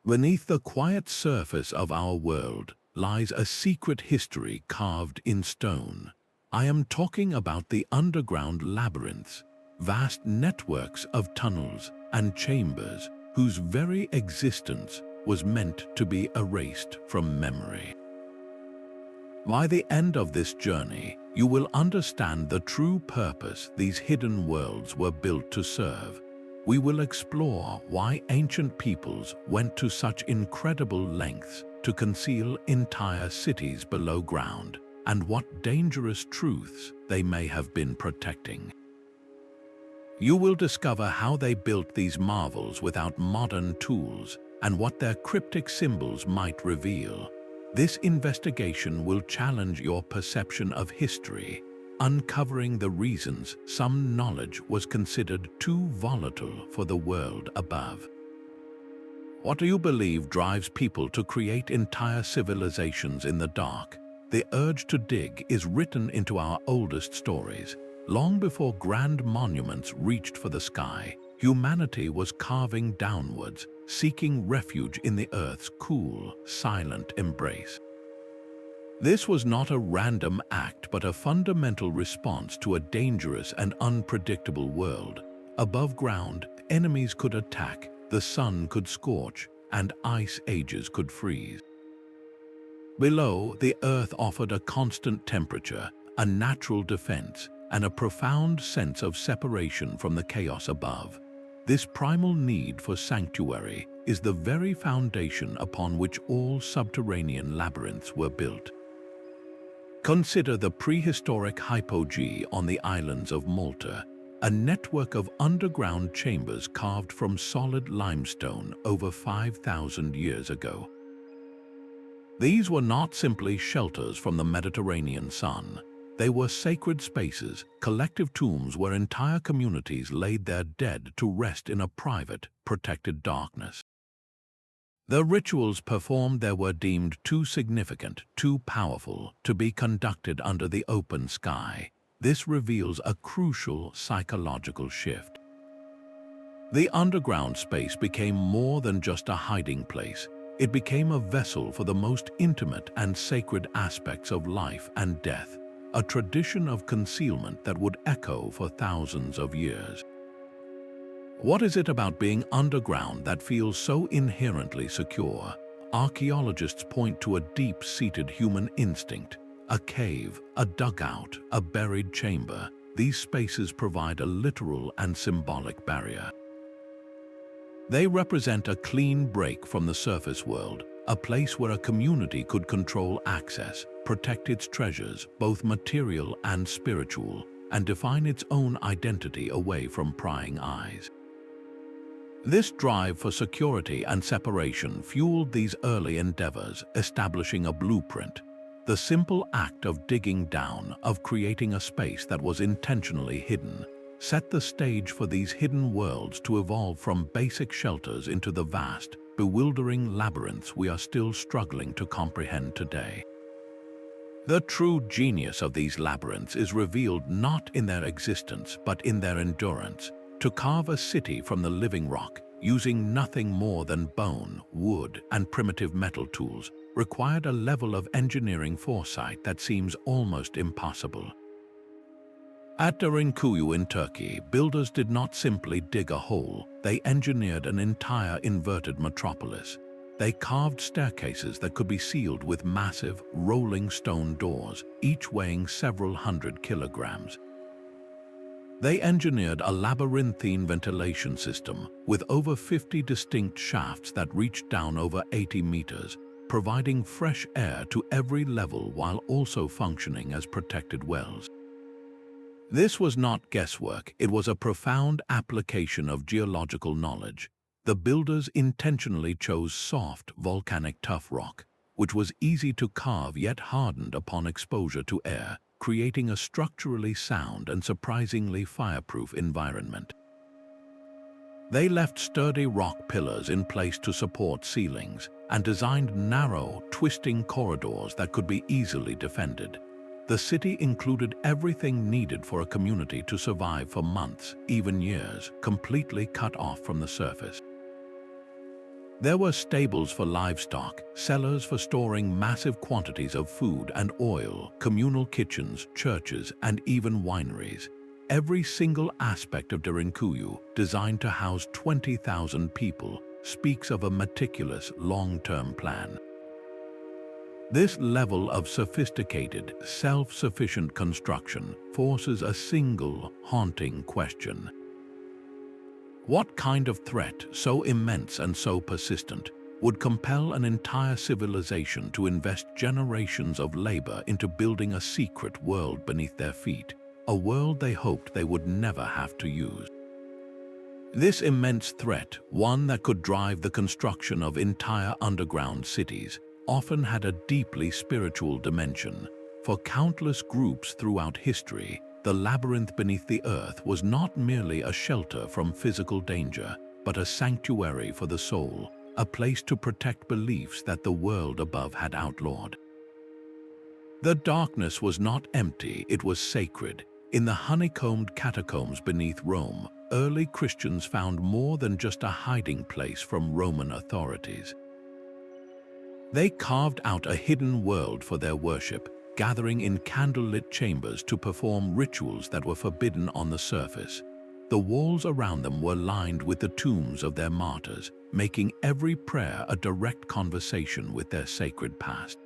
Beneath the quiet surface of our world lies a secret history carved in stone. I am talking about the underground labyrinths, vast networks of tunnels and chambers whose very existence was meant to be erased from memory. By the end of this journey, you will understand the true purpose these hidden worlds were built to serve. We will explore why ancient peoples went to such incredible lengths to conceal entire cities below ground, and what dangerous truths they may have been protecting. You will discover how they built these marvels without modern tools and what their cryptic symbols might reveal. This investigation will challenge your perception of history, uncovering the reasons some knowledge was considered too volatile for the world above. What do you believe drives people to create entire civilizations in the dark? The urge to dig is written into our oldest stories. Long before grand monuments reached for the sky, humanity was carving downwards, seeking refuge in the earth's cool, silent embrace. This was not a random act, but a fundamental response to a dangerous and unpredictable world. Above ground, enemies could attack, the sun could scorch, and ice ages could freeze. Below, the earth offered a constant temperature, a natural defense, and a profound sense of separation from the chaos above. This primal need for sanctuary is the very foundation upon which all subterranean labyrinths were built. Consider the prehistoric hypogee on the islands of Malta, a network of underground chambers carved from solid limestone over 5,000 years ago. These were not simply shelters from the Mediterranean sun. They were sacred spaces, collective tombs where entire communities laid their dead to rest in a private, protected darkness. The rituals performed there were deemed too significant, too powerful, to be conducted under the open sky. This reveals a crucial psychological shift. The underground space became more than just a hiding place. It became a vessel for the most intimate and sacred aspects of life and death, a tradition of concealment that would echo for thousands of years. What is it about being underground that feels so inherently secure? Archaeologists point to a deep-seated human instinct. A cave, a dugout, a buried chamber. These spaces provide a literal and symbolic barrier. They represent a clean break from the surface world, a place where a community could control access, protect its treasures, both material and spiritual, and define its own identity away from prying eyes. This drive for security and separation fueled these early endeavors, establishing a blueprint. The simple act of digging down, of creating a space that was intentionally hidden, set the stage for these hidden worlds to evolve from basic shelters into the vast, bewildering labyrinths we are still struggling to comprehend today. The true genius of these labyrinths is revealed not in their existence but in their endurance. To carve a city from the living rock, using nothing more than bone, wood, and primitive metal tools, required a level of engineering foresight that seems almost impossible. At Derinkuyu in Turkey, builders did not simply dig a hole, they engineered an entire inverted metropolis. They carved staircases that could be sealed with massive, rolling stone doors, each weighing several hundred kilograms. They engineered a labyrinthine ventilation system with over 50 distinct shafts that reached down over 80 meters, providing fresh air to every level while also functioning as protected wells. This was not guesswork, it was a profound application of geological knowledge. The builders intentionally chose soft, volcanic tuff rock, which was easy to carve yet hardened upon exposure to air, creating a structurally sound and surprisingly fireproof environment. They left sturdy rock pillars in place to support ceilings and designed narrow, twisting corridors that could be easily defended. The city included everything needed for a community to survive for months, even years, completely cut off from the surface. There were stables for livestock, cellars for storing massive quantities of food and oil, communal kitchens, churches, and even wineries. Every single aspect of Derinkuyu, designed to house 20,000 people, speaks of a meticulous, long-term plan. This level of sophisticated, self-sufficient construction forces a single, haunting question. What kind of threat, so immense and so persistent, would compel an entire civilization to invest generations of labor into building a secret world beneath their feet, a world they hoped they would never have to use? This immense threat, one that could drive the construction of entire underground cities, often had a deeply spiritual dimension. For countless groups throughout history, the labyrinth beneath the earth was not merely a shelter from physical danger, but a sanctuary for the soul, a place to protect beliefs that the world above had outlawed. The darkness was not empty, it was sacred. In the honeycombed catacombs beneath Rome, early Christians found more than just a hiding place from Roman authorities. They carved out a hidden world for their worship, gathering in candlelit chambers to perform rituals that were forbidden on the surface. The walls around them were lined with the tombs of their martyrs, making every prayer a direct conversation with their sacred past.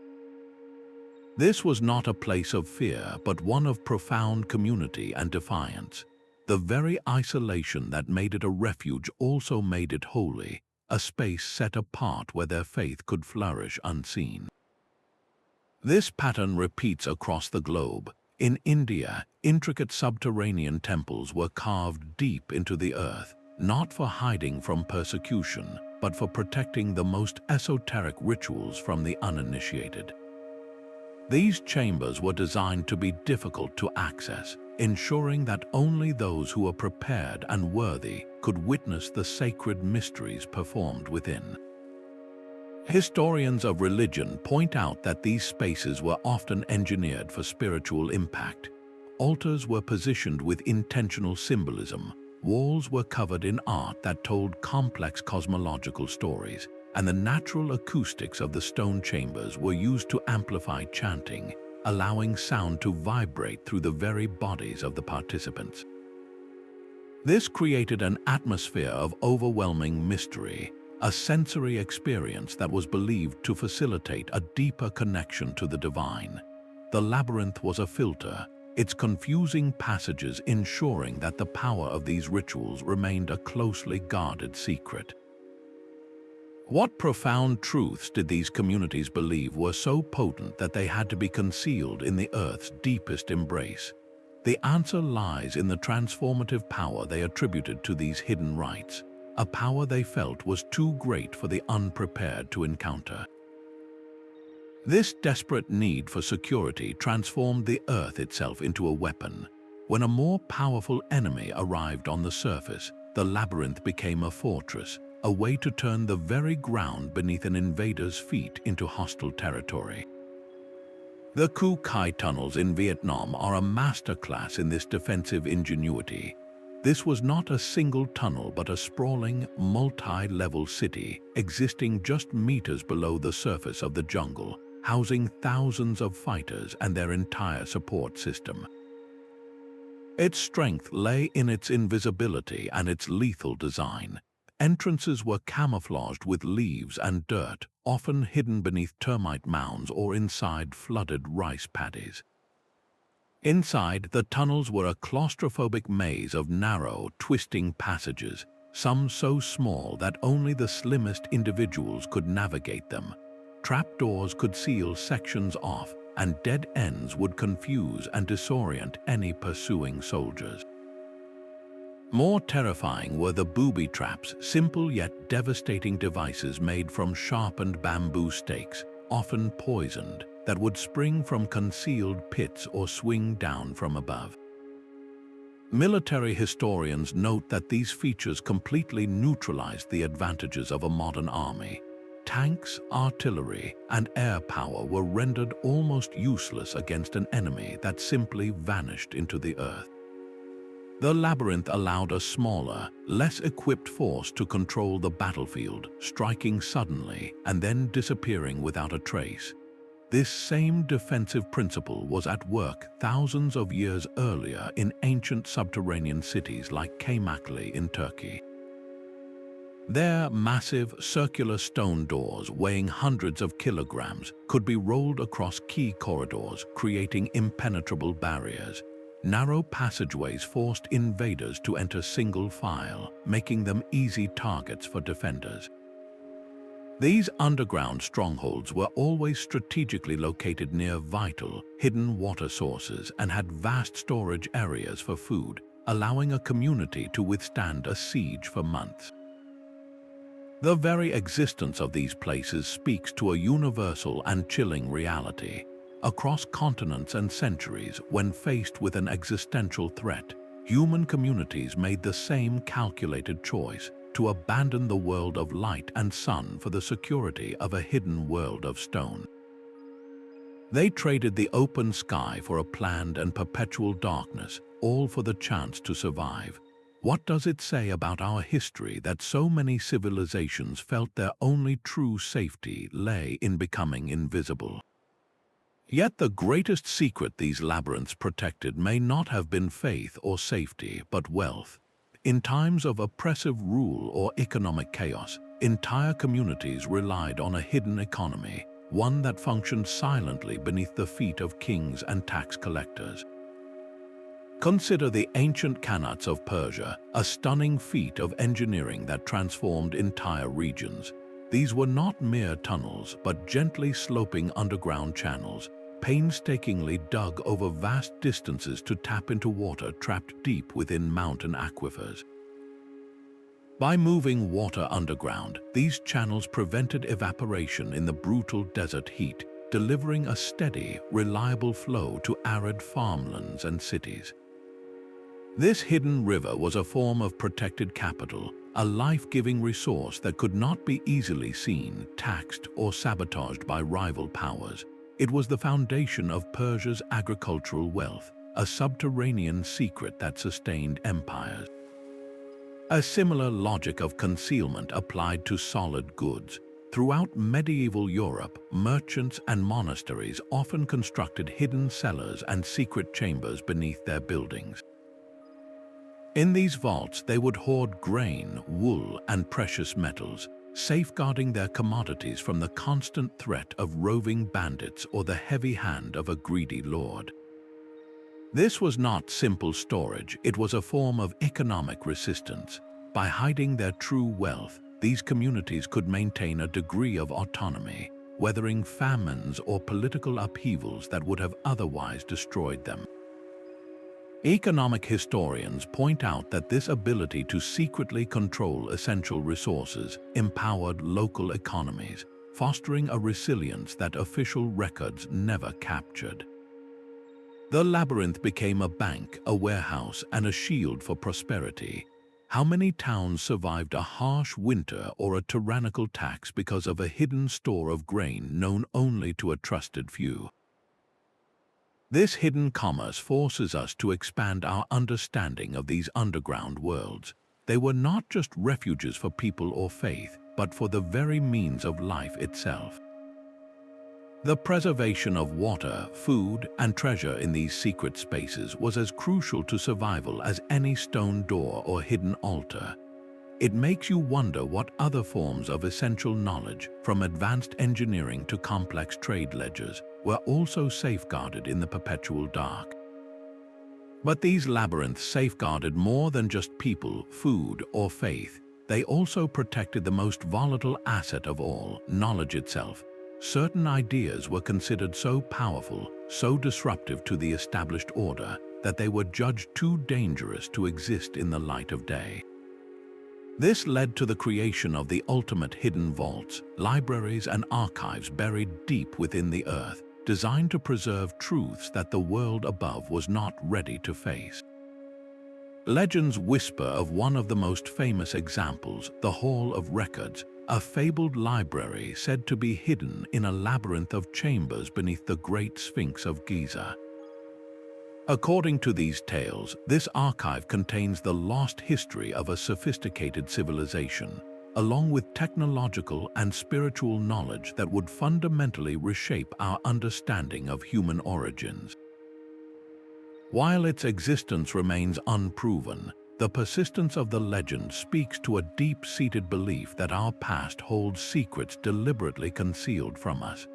This was not a place of fear, but one of profound community and defiance. The very isolation that made it a refuge also made it holy, a space set apart where their faith could flourish unseen. This pattern repeats across the globe. In India, intricate subterranean temples were carved deep into the earth, not for hiding from persecution, but for protecting the most esoteric rituals from the uninitiated. These chambers were designed to be difficult to access, ensuring that only those who were prepared and worthy could witness the sacred mysteries performed within. Historians of religion point out that these spaces were often engineered for spiritual impact. Altars were positioned with intentional symbolism, walls were covered in art that told complex cosmological stories, and the natural acoustics of the stone chambers were used to amplify chanting, allowing sound to vibrate through the very bodies of the participants. This created an atmosphere of overwhelming mystery, a sensory experience that was believed to facilitate a deeper connection to the divine. The labyrinth was a filter, its confusing passages ensuring that the power of these rituals remained a closely guarded secret. What profound truths did these communities believe were so potent that they had to be concealed in the earth's deepest embrace? The answer lies in the transformative power they attributed to these hidden rites, a power they felt was too great for the unprepared to encounter. This desperate need for security transformed the earth itself into a weapon. When a more powerful enemy arrived on the surface, the labyrinth became a fortress, a way to turn the very ground beneath an invader's feet into hostile territory. The Khu Khai tunnels in Vietnam are a masterclass in this defensive ingenuity. This was not a single tunnel but a sprawling, multi-level city existing just meters below the surface of the jungle, housing thousands of fighters and their entire support system. Its strength lay in its invisibility and its lethal design. Entrances were camouflaged with leaves and dirt, often hidden beneath termite mounds or inside flooded rice paddies. Inside, the tunnels were a claustrophobic maze of narrow, twisting passages, some so small that only the slimmest individuals could navigate them. Trapdoors could seal sections off, and dead ends would confuse and disorient any pursuing soldiers. More terrifying were the booby traps, simple yet devastating devices made from sharpened bamboo stakes, often poisoned, that would spring from concealed pits or swing down from above. Military historians note that these features completely neutralized the advantages of a modern army. Tanks, artillery, and air power were rendered almost useless against an enemy that simply vanished into the earth. The labyrinth allowed a smaller, less equipped force to control the battlefield, striking suddenly and then disappearing without a trace. This same defensive principle was at work thousands of years earlier in ancient subterranean cities like Kaymakli in Turkey. Their massive, circular stone doors weighing hundreds of kilograms could be rolled across key corridors, creating impenetrable barriers. Narrow passageways forced invaders to enter single file, making them easy targets for defenders. These underground strongholds were always strategically located near vital, hidden water sources and had vast storage areas for food, allowing a community to withstand a siege for months. The very existence of these places speaks to a universal and chilling reality. Across continents and centuries, when faced with an existential threat, human communities made the same calculated choice: to abandon the world of light and sun for the security of a hidden world of stone. They traded the open sky for a planned and perpetual darkness, all for the chance to survive. What does it say about our history that so many civilizations felt their only true safety lay in becoming invisible? Yet the greatest secret these labyrinths protected may not have been faith or safety, but wealth. In times of oppressive rule or economic chaos, entire communities relied on a hidden economy, one that functioned silently beneath the feet of kings and tax collectors. Consider the ancient Khanats of Persia, a stunning feat of engineering that transformed entire regions. These were not mere tunnels, but gently sloping underground channels, painstakingly dug over vast distances to tap into water trapped deep within mountain aquifers. By moving water underground, these channels prevented evaporation in the brutal desert heat, delivering a steady, reliable flow to arid farmlands and cities. This hidden river was a form of protected capital, a life-giving resource that could not be easily seen, taxed, or sabotaged by rival powers. It was the foundation of Persia's agricultural wealth, a subterranean secret that sustained empires. A similar logic of concealment applied to solid goods. Throughout medieval Europe, merchants and monasteries often constructed hidden cellars and secret chambers beneath their buildings. In these vaults, they would hoard grain, wool, and precious metals, safeguarding their commodities from the constant threat of roving bandits or the heavy hand of a greedy lord. This was not simple storage, it was a form of economic resistance. By hiding their true wealth, these communities could maintain a degree of autonomy, weathering famines or political upheavals that would have otherwise destroyed them. Economic historians point out that this ability to secretly control essential resources empowered local economies, fostering a resilience that official records never captured. The labyrinth became a bank, a warehouse, and a shield for prosperity. How many towns survived a harsh winter or a tyrannical tax because of a hidden store of grain known only to a trusted few? This hidden commerce forces us to expand our understanding of these underground worlds. They were not just refuges for people or faith, but for the very means of life itself. The preservation of water, food, and treasure in these secret spaces was as crucial to survival as any stone door or hidden altar. It makes you wonder what other forms of essential knowledge, from advanced engineering to complex trade ledgers, were also safeguarded in the perpetual dark. But these labyrinths safeguarded more than just people, food, or faith. They also protected the most volatile asset of all, knowledge itself. Certain ideas were considered so powerful, so disruptive to the established order, that they were judged too dangerous to exist in the light of day. This led to the creation of the ultimate hidden vaults, libraries and archives buried deep within the earth, designed to preserve truths that the world above was not ready to face. Legends whisper of one of the most famous examples, the Hall of Records, a fabled library said to be hidden in a labyrinth of chambers beneath the Great Sphinx of Giza. According to these tales, this archive contains the lost history of a sophisticated civilization, along with technological and spiritual knowledge that would fundamentally reshape our understanding of human origins. While its existence remains unproven, the persistence of the legend speaks to a deep-seated belief that our past holds secrets deliberately concealed from us.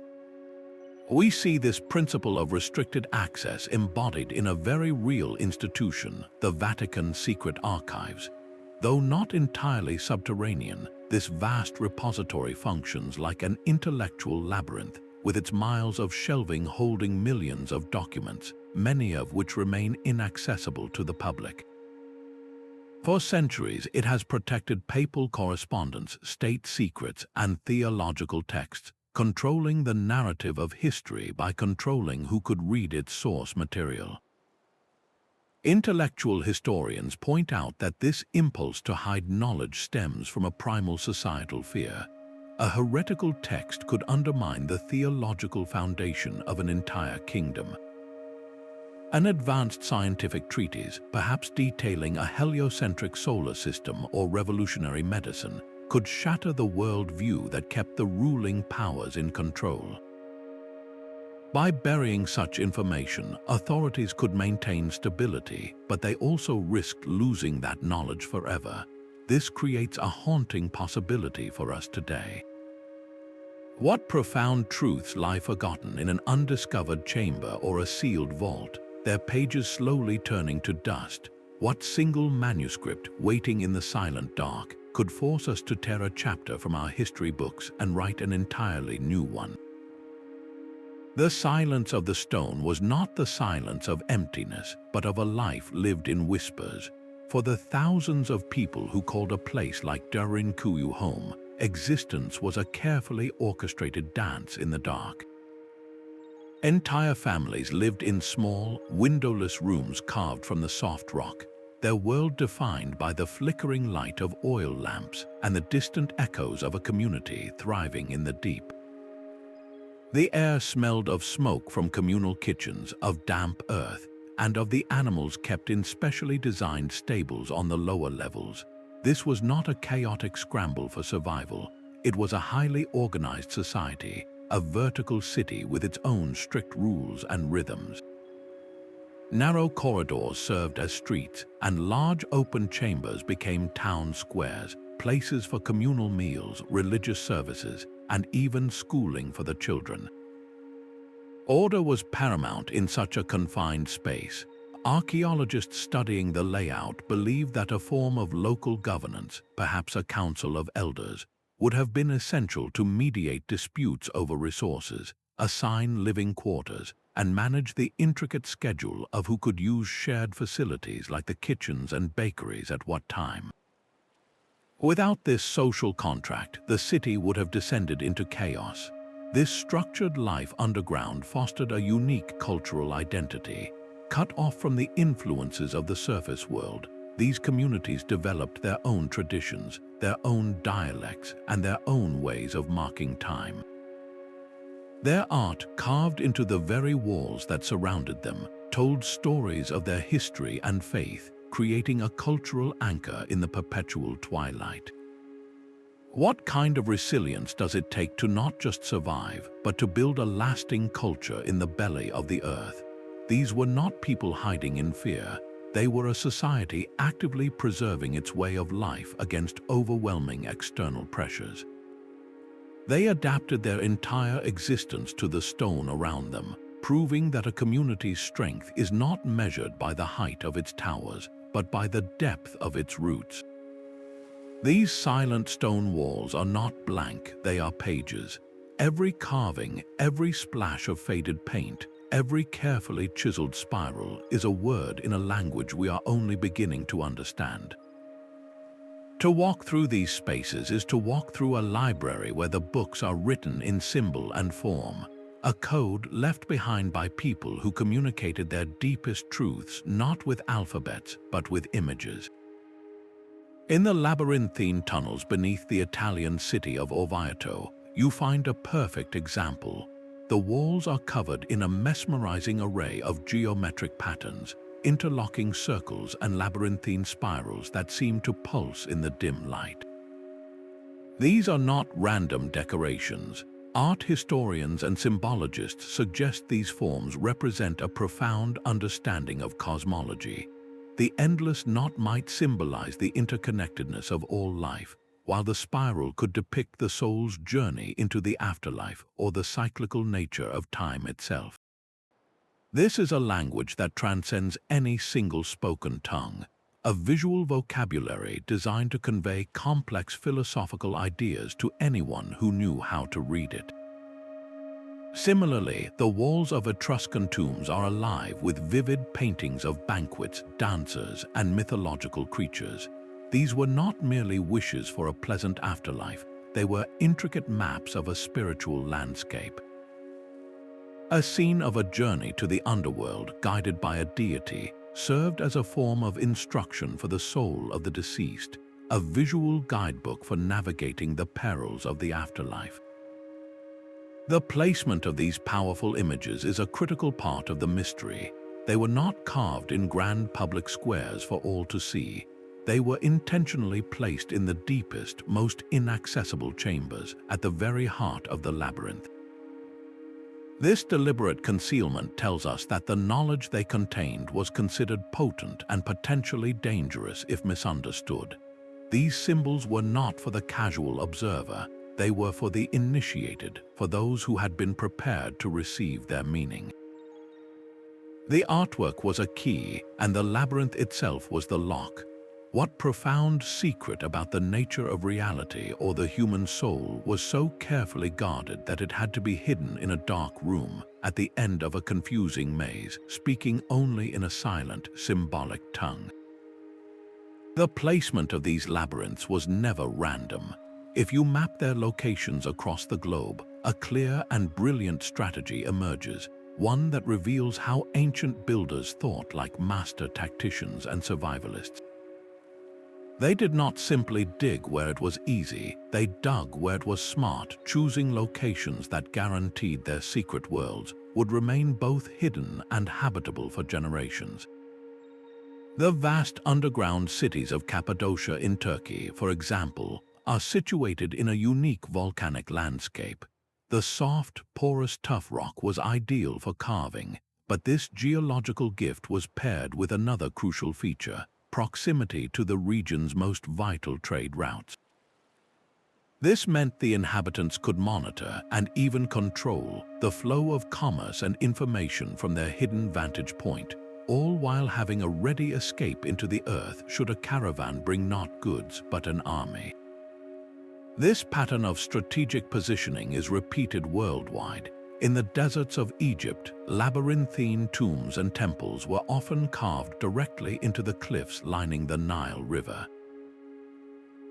We see this principle of restricted access embodied in a very real institution, the Vatican Secret Archives. Though not entirely subterranean, this vast repository functions like an intellectual labyrinth, with its miles of shelving holding millions of documents, many of which remain inaccessible to the public. For centuries, it has protected papal correspondence, state secrets, and theological texts, controlling the narrative of history by controlling who could read its source material. Intellectual historians point out that this impulse to hide knowledge stems from a primal societal fear. A heretical text could undermine the theological foundation of an entire kingdom. An advanced scientific treatise, perhaps detailing a heliocentric solar system or revolutionary medicine, could shatter the worldview that kept the ruling powers in control. By burying such information, authorities could maintain stability, but they also risked losing that knowledge forever. This creates a haunting possibility for us today. What profound truths lie forgotten in an undiscovered chamber or a sealed vault, their pages slowly turning to dust? What single manuscript, waiting in the silent dark, could force us to tear a chapter from our history books and write an entirely new one? The silence of the stone was not the silence of emptiness, but of a life lived in whispers. For the thousands of people who called a place like Darinkuyu home, existence was a carefully orchestrated dance in the dark. Entire families lived in small, windowless rooms carved from the soft rock, their world defined by the flickering light of oil lamps and the distant echoes of a community thriving in the deep. The air smelled of smoke from communal kitchens, of damp earth, and of the animals kept in specially designed stables on the lower levels. This was not a chaotic scramble for survival. It was a highly organized society, a vertical city with its own strict rules and rhythms. Narrow corridors served as streets, and large open chambers became town squares, places for communal meals, religious services, and even schooling for the children. Order was paramount in such a confined space. Archaeologists studying the layout believed that a form of local governance, perhaps a council of elders, would have been essential to mediate disputes over resources, assign living quarters, and manage the intricate schedule of who could use shared facilities like the kitchens and bakeries at what time. Without this social contract, the city would have descended into chaos. This structured life underground fostered a unique cultural identity. Cut off from the influences of the surface world, these communities developed their own traditions, their own dialects, and their own ways of marking time. Their art, carved into the very walls that surrounded them, told stories of their history and faith, creating a cultural anchor in the perpetual twilight. What kind of resilience does it take to not just survive, but to build a lasting culture in the belly of the earth? These were not people hiding in fear. They were a society actively preserving its way of life against overwhelming external pressures. They adapted their entire existence to the stone around them, proving that a community's strength is not measured by the height of its towers, but by the depth of its roots. These silent stone walls are not blank, they are pages. Every carving, every splash of faded paint, every carefully chiseled spiral is a word in a language we are only beginning to understand. To walk through these spaces is to walk through a library where the books are written in symbol and form, a code left behind by people who communicated their deepest truths not with alphabets but with images. In the labyrinthine tunnels beneath the Italian city of Orvieto, you find a perfect example. The walls are covered in a mesmerizing array of geometric patterns, interlocking circles and labyrinthine spirals that seem to pulse in the dim light. These are not random decorations. Art historians and symbologists suggest these forms represent a profound understanding of cosmology. The endless knot might symbolize the interconnectedness of all life, while the spiral could depict the soul's journey into the afterlife or the cyclical nature of time itself. This is a language that transcends any single spoken tongue, a visual vocabulary designed to convey complex philosophical ideas to anyone who knew how to read it. Similarly, the walls of Etruscan tombs are alive with vivid paintings of banquets, dancers, and mythological creatures. These were not merely wishes for a pleasant afterlife, they were intricate maps of a spiritual landscape. A scene of a journey to the underworld guided by a deity served as a form of instruction for the soul of the deceased, a visual guidebook for navigating the perils of the afterlife. The placement of these powerful images is a critical part of the mystery. They were not carved in grand public squares for all to see. They were intentionally placed in the deepest, most inaccessible chambers at the very heart of the labyrinth. This deliberate concealment tells us that the knowledge they contained was considered potent and potentially dangerous if misunderstood. These symbols were not for the casual observer, they were for the initiated, for those who had been prepared to receive their meaning. The artwork was a key, and the labyrinth itself was the lock. What profound secret about the nature of reality or the human soul was so carefully guarded that it had to be hidden in a dark room at the end of a confusing maze, speaking only in a silent, symbolic tongue? The placement of these labyrinths was never random. If you map their locations across the globe, a clear and brilliant strategy emerges, one that reveals how ancient builders thought like master tacticians and survivalists. They did not simply dig where it was easy, they dug where it was smart, choosing locations that guaranteed their secret worlds would remain both hidden and habitable for generations. The vast underground cities of Cappadocia in Turkey, for example, are situated in a unique volcanic landscape. The soft, porous tuff rock was ideal for carving, but this geological gift was paired with another crucial feature: proximity to the region's most vital trade routes. This meant the inhabitants could monitor and even control the flow of commerce and information from their hidden vantage point, all while having a ready escape into the earth should a caravan bring not goods but an army. This pattern of strategic positioning is repeated worldwide. In the deserts of Egypt, labyrinthine tombs and temples were often carved directly into the cliffs lining the Nile River.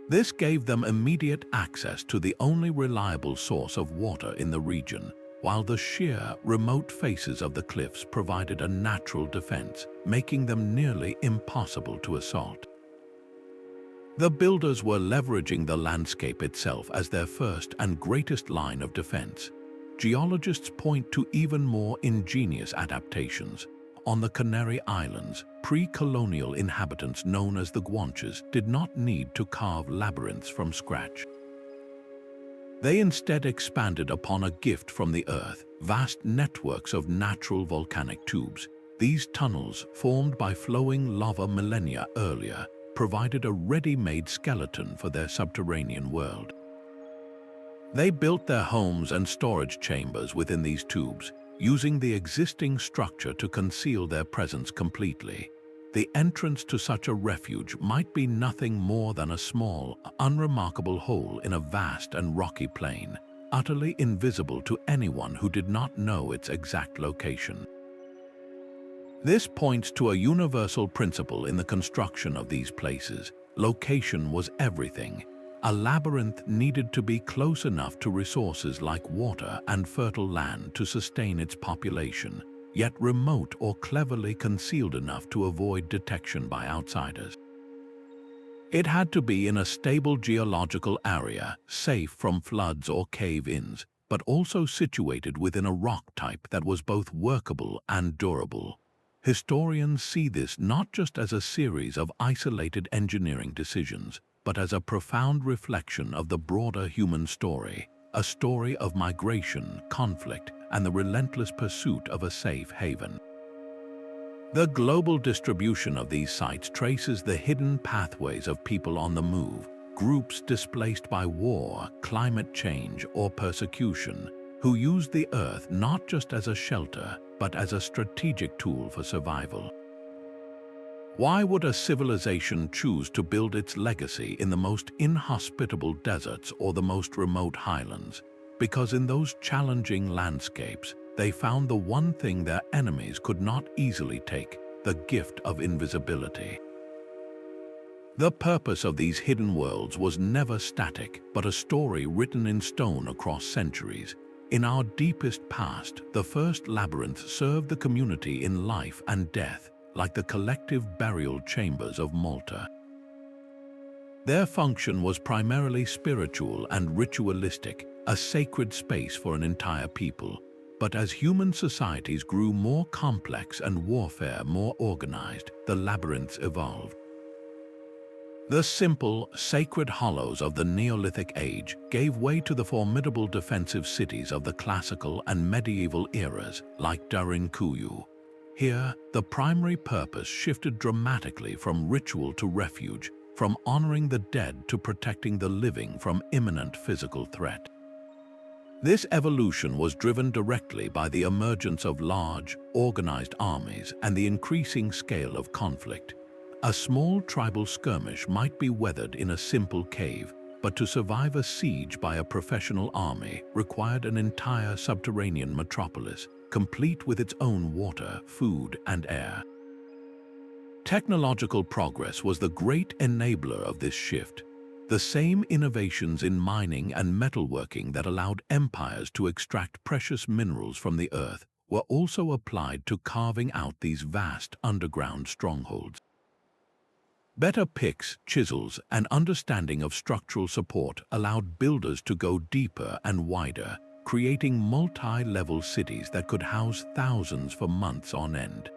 This gave them immediate access to the only reliable source of water in the region, while the sheer, remote faces of the cliffs provided a natural defense, making them nearly impossible to assault. The builders were leveraging the landscape itself as their first and greatest line of defense. Geologists point to even more ingenious adaptations. On the Canary Islands, pre-colonial inhabitants known as the Guanches did not need to carve labyrinths from scratch. They instead expanded upon a gift from the earth, vast networks of natural volcanic tubes. These tunnels, formed by flowing lava millennia earlier, provided a ready-made skeleton for their subterranean world. They built their homes and storage chambers within these tubes, using the existing structure to conceal their presence completely. The entrance to such a refuge might be nothing more than a small, unremarkable hole in a vast and rocky plain, utterly invisible to anyone who did not know its exact location. This points to a universal principle in the construction of these places. Location was everything. A labyrinth needed to be close enough to resources like water and fertile land to sustain its population, yet remote or cleverly concealed enough to avoid detection by outsiders. It had to be in a stable geological area, safe from floods or cave-ins, but also situated within a rock type that was both workable and durable. Historians see this not just as a series of isolated engineering decisions, but as a profound reflection of the broader human story, a story of migration, conflict, and the relentless pursuit of a safe haven. The global distribution of these sites traces the hidden pathways of people on the move, groups displaced by war, climate change, or persecution, who use the Earth not just as a shelter, but as a strategic tool for survival. Why would a civilization choose to build its legacy in the most inhospitable deserts or the most remote highlands? Because in those challenging landscapes, they found the one thing their enemies could not easily take, the gift of invisibility. The purpose of these hidden worlds was never static, but a story written in stone across centuries. In our deepest past, the first labyrinths served the community in life and death, like the collective burial chambers of Malta. Their function was primarily spiritual and ritualistic, a sacred space for an entire people. But as human societies grew more complex and warfare more organized, the labyrinths evolved. The simple, sacred hollows of the Neolithic age gave way to the formidable defensive cities of the classical and medieval eras, like Derinkuyu. Here, the primary purpose shifted dramatically from ritual to refuge, from honoring the dead to protecting the living from imminent physical threat. This evolution was driven directly by the emergence of large, organized armies and the increasing scale of conflict. A small tribal skirmish might be weathered in a simple cave, but to survive a siege by a professional army required an entire subterranean metropolis, complete with its own water, food, and air. Technological progress was the great enabler of this shift. The same innovations in mining and metalworking that allowed empires to extract precious minerals from the earth were also applied to carving out these vast underground strongholds. Better picks, chisels, and understanding of structural support allowed builders to go deeper and wider, creating multi-level cities that could house thousands for months on end.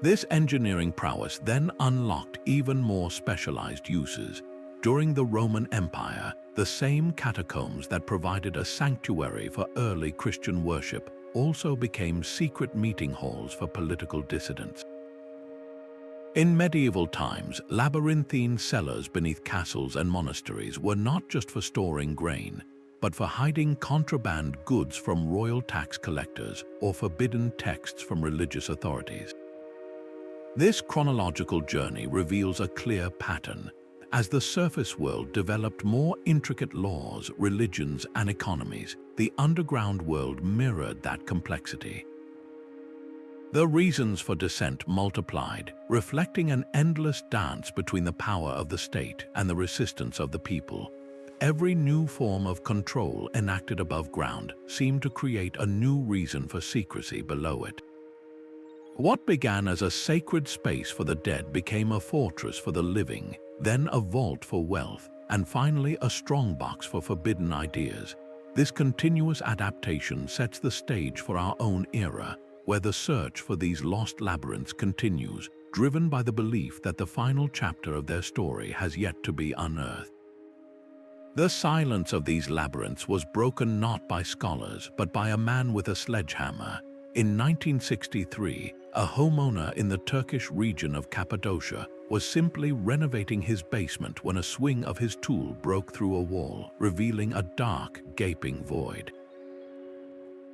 This engineering prowess then unlocked even more specialized uses. During the Roman Empire, the same catacombs that provided a sanctuary for early Christian worship also became secret meeting halls for political dissidents. In medieval times, labyrinthine cellars beneath castles and monasteries were not just for storing grain, but for hiding contraband goods from royal tax collectors or forbidden texts from religious authorities. This chronological journey reveals a clear pattern. As the surface world developed more intricate laws, religions, and economies, the underground world mirrored that complexity. The reasons for dissent multiplied, reflecting an endless dance between the power of the state and the resistance of the people. Every new form of control enacted above ground seemed to create a new reason for secrecy below it. What began as a sacred space for the dead became a fortress for the living, then a vault for wealth, and finally a strongbox for forbidden ideas. This continuous adaptation sets the stage for our own era, where the search for these lost labyrinths continues, driven by the belief that the final chapter of their story has yet to be unearthed. The silence of these labyrinths was broken not by scholars, but by a man with a sledgehammer. In 1963, a homeowner in the Turkish region of Cappadocia was simply renovating his basement when a swing of his tool broke through a wall, revealing a dark, gaping void.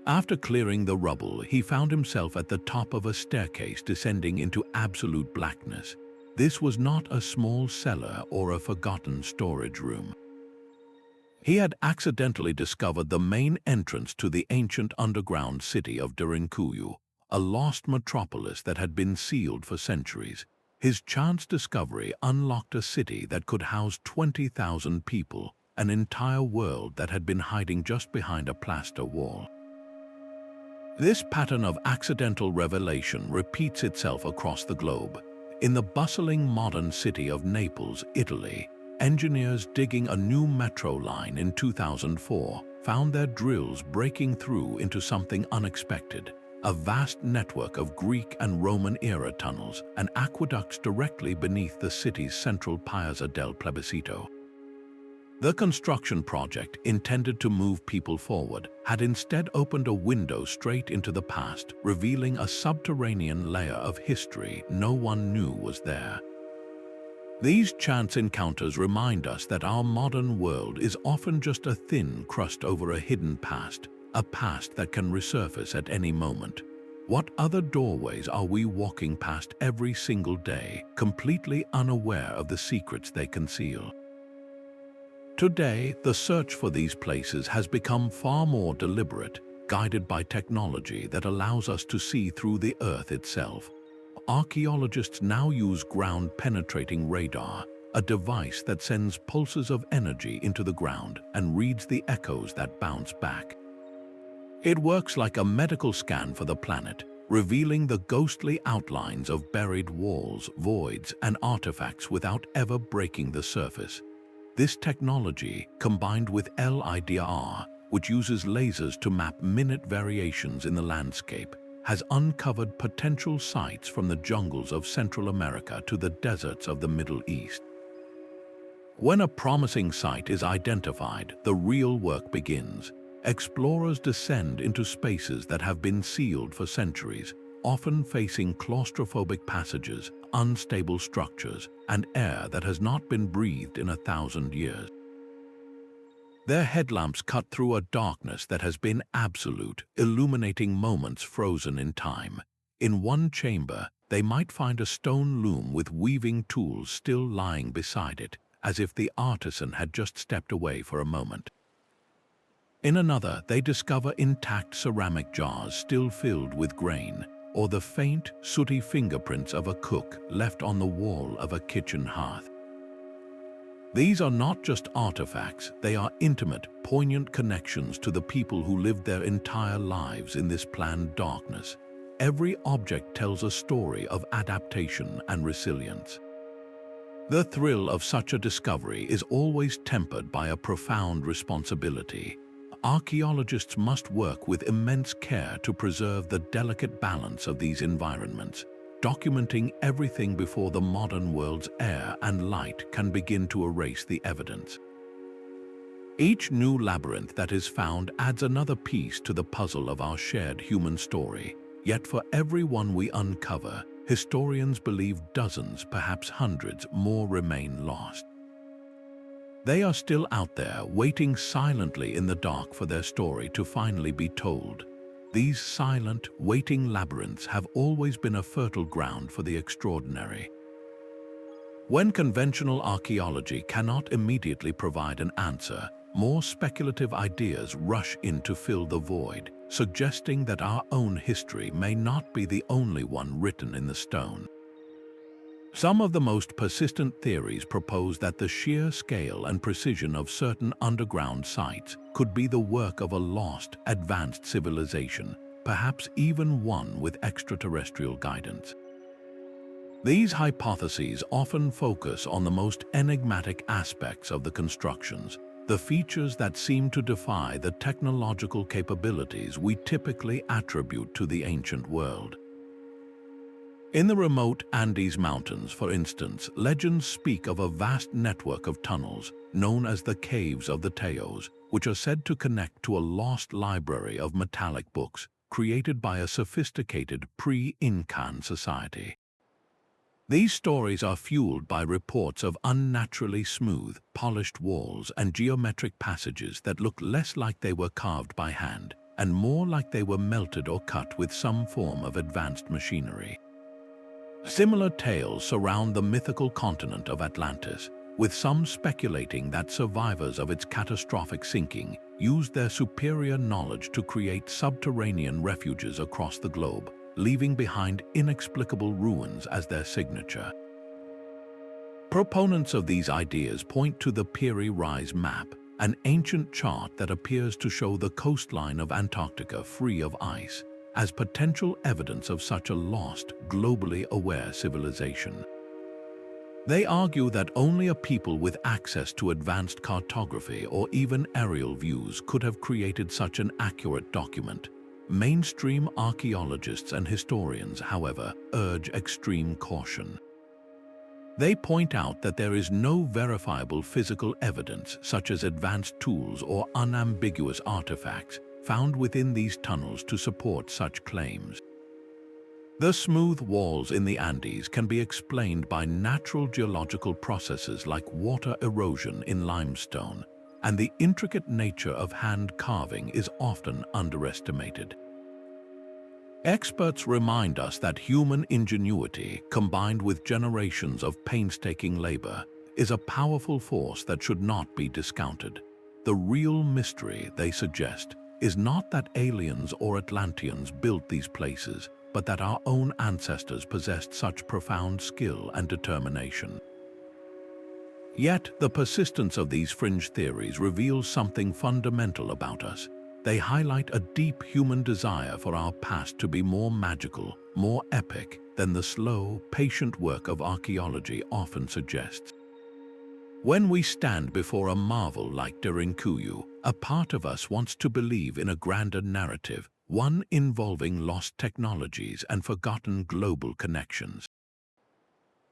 After clearing the rubble, he found himself at the top of a staircase descending into absolute blackness. This was not a small cellar or a forgotten storage room. He had accidentally discovered the main entrance to the ancient underground city of Derinkuyu, a lost metropolis that had been sealed for centuries. His chance discovery unlocked a city that could house 20,000 people, an entire world that had been hiding just behind a plaster wall. This pattern of accidental revelation repeats itself across the globe. In the bustling modern city of Naples, Italy, engineers digging a new metro line in 2004 found their drills breaking through into something unexpected, a vast network of Greek and Roman-era tunnels and aqueducts directly beneath the city's central Piazza del Plebiscito. The construction project, intended to move people forward, had instead opened a window straight into the past, revealing a subterranean layer of history no one knew was there. These chance encounters remind us that our modern world is often just a thin crust over a hidden past, a past that can resurface at any moment. What other doorways are we walking past every single day, completely unaware of the secrets they conceal? Today, the search for these places has become far more deliberate, guided by technology that allows us to see through the Earth itself. Archaeologists now use ground-penetrating radar, a device that sends pulses of energy into the ground and reads the echoes that bounce back. It works like a medical scan for the planet, revealing the ghostly outlines of buried walls, voids, and artifacts without ever breaking the surface. This technology, combined with LIDAR, which uses lasers to map minute variations in the landscape, has uncovered potential sites from the jungles of Central America to the deserts of the Middle East. When a promising site is identified, the real work begins. Explorers descend into spaces that have been sealed for centuries, often facing claustrophobic passages, unstable structures, and air that has not been breathed in 1,000 years. Their headlamps cut through a darkness that has been absolute, illuminating moments frozen in time. In one chamber, they might find a stone loom with weaving tools still lying beside it, as if the artisan had just stepped away for a moment. In another, they discover intact ceramic jars still filled with grain, or the faint, sooty fingerprints of a cook left on the wall of a kitchen hearth. These are not just artifacts, they are intimate, poignant connections to the people who lived their entire lives in this planned darkness. Every object tells a story of adaptation and resilience. The thrill of such a discovery is always tempered by a profound responsibility. Archaeologists must work with immense care to preserve the delicate balance of these environments, documenting everything before the modern world's air and light can begin to erase the evidence. Each new labyrinth that is found adds another piece to the puzzle of our shared human story. Yet for every one we uncover, historians believe dozens, perhaps hundreds, more remain lost. They are still out there, waiting silently in the dark for their story to finally be told. These silent, waiting labyrinths have always been a fertile ground for the extraordinary. When conventional archaeology cannot immediately provide an answer, more speculative ideas rush in to fill the void, suggesting that our own history may not be the only one written in the stone. Some of the most persistent theories propose that the sheer scale and precision of certain underground sites could be the work of a lost, advanced civilization, perhaps even one with extraterrestrial guidance. These hypotheses often focus on the most enigmatic aspects of the constructions, the features that seem to defy the technological capabilities we typically attribute to the ancient world. In the remote Andes Mountains, for instance, legends speak of a vast network of tunnels, known as the Caves of the Teos, which are said to connect to a lost library of metallic books created by a sophisticated pre-Incan society. These stories are fueled by reports of unnaturally smooth, polished walls and geometric passages that look less like they were carved by hand and more like they were melted or cut with some form of advanced machinery. Similar tales surround the mythical continent of Atlantis, with some speculating that survivors of its catastrophic sinking used their superior knowledge to create subterranean refuges across the globe, leaving behind inexplicable ruins as their signature. Proponents of these ideas point to the Piri Reis map, an ancient chart that appears to show the coastline of Antarctica free of ice, as potential evidence of such a lost, globally aware civilization. They argue that only a people with access to advanced cartography or even aerial views could have created such an accurate document. Mainstream archaeologists and historians, however, urge extreme caution. They point out that there is no verifiable physical evidence, such as advanced tools or unambiguous artifacts, found within these tunnels to support such claims. The smooth walls in the Andes can be explained by natural geological processes like water erosion in limestone, and the intricate nature of hand carving is often underestimated. Experts remind us that human ingenuity, combined with generations of painstaking labor, is a powerful force that should not be discounted. The real mystery, they suggest, is not that aliens or Atlanteans built these places, but that our own ancestors possessed such profound skill and determination. Yet, the persistence of these fringe theories reveals something fundamental about us. They highlight a deep human desire for our past to be more magical, more epic than the slow, patient work of archaeology often suggests. When we stand before a marvel like Derinkuyu, a part of us wants to believe in a grander narrative, one involving lost technologies and forgotten global connections.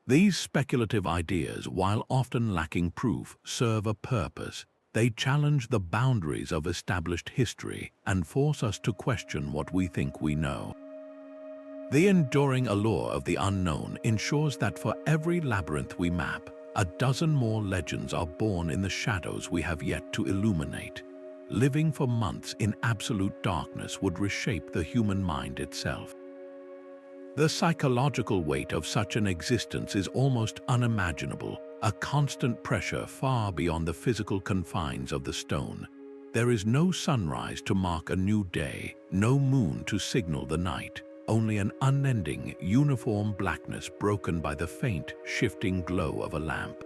These speculative ideas, while often lacking proof, serve a purpose. They challenge the boundaries of established history and force us to question what we think we know. The enduring allure of the unknown ensures that for every labyrinth we map, a dozen more legends are born in the shadows we have yet to illuminate. Living for months in absolute darkness would reshape the human mind itself. The psychological weight of such an existence is almost unimaginable, a constant pressure far beyond the physical confines of the stone. There is no sunrise to mark a new day, no moon to signal the night, only an unending, uniform blackness broken by the faint, shifting glow of a lamp.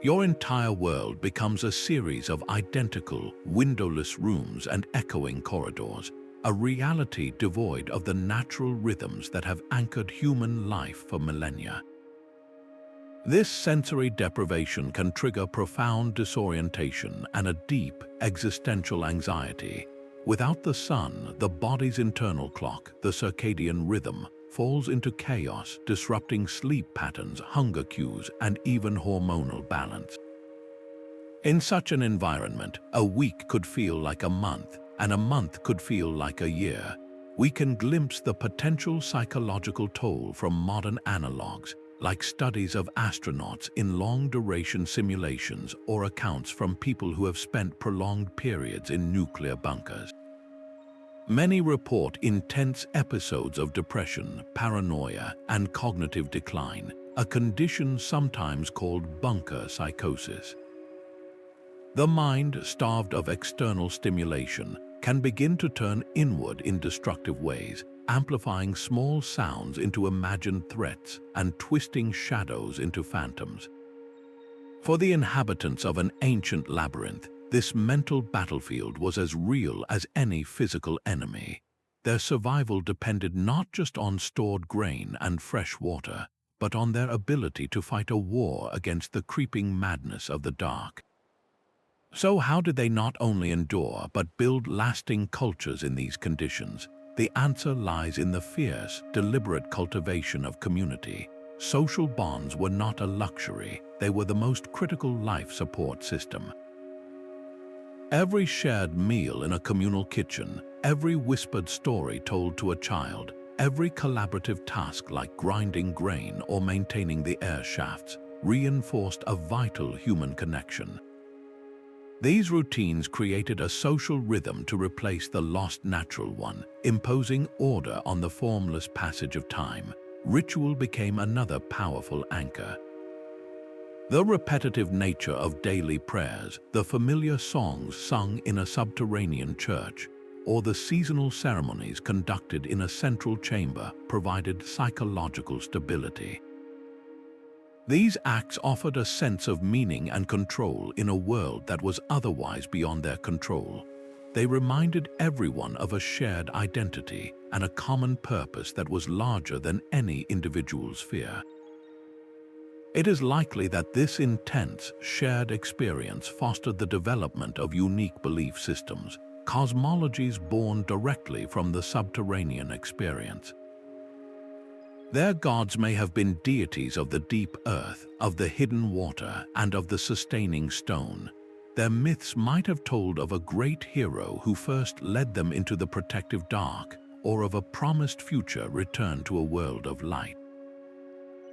Your entire world becomes a series of identical, windowless rooms and echoing corridors, a reality devoid of the natural rhythms that have anchored human life for millennia. This sensory deprivation can trigger profound disorientation and a deep, existential anxiety. Without the sun, the body's internal clock, the circadian rhythm, falls into chaos, disrupting sleep patterns, hunger cues, and even hormonal balance. In such an environment, a week could feel like a month, and a month could feel like a year. We can glimpse the potential psychological toll from modern analogs, like studies of astronauts in long-duration simulations or accounts from people who have spent prolonged periods in nuclear bunkers. Many report intense episodes of depression, paranoia, and cognitive decline, a condition sometimes called bunker psychosis. The mind, starved of external stimulation, can begin to turn inward in destructive ways, amplifying small sounds into imagined threats and twisting shadows into phantoms. For the inhabitants of an ancient labyrinth, this mental battlefield was as real as any physical enemy. Their survival depended not just on stored grain and fresh water, but on their ability to fight a war against the creeping madness of the dark. So how did they not only endure but build lasting cultures in these conditions? The answer lies in the fierce, deliberate cultivation of community. Social bonds were not a luxury, they were the most critical life support system. Every shared meal in a communal kitchen, every whispered story told to a child, every collaborative task like grinding grain or maintaining the air shafts reinforced a vital human connection. These routines created a social rhythm to replace the lost natural one, imposing order on the formless passage of time. Ritual became another powerful anchor. The repetitive nature of daily prayers, the familiar songs sung in a subterranean church, or the seasonal ceremonies conducted in a central chamber provided psychological stability. These acts offered a sense of meaning and control in a world that was otherwise beyond their control. They reminded everyone of a shared identity and a common purpose that was larger than any individual's fear. It is likely that this intense, shared experience fostered the development of unique belief systems, cosmologies born directly from the subterranean experience. Their gods may have been deities of the deep earth, of the hidden water, and of the sustaining stone. Their myths might have told of a great hero who first led them into the protective dark, or of a promised future return to a world of light.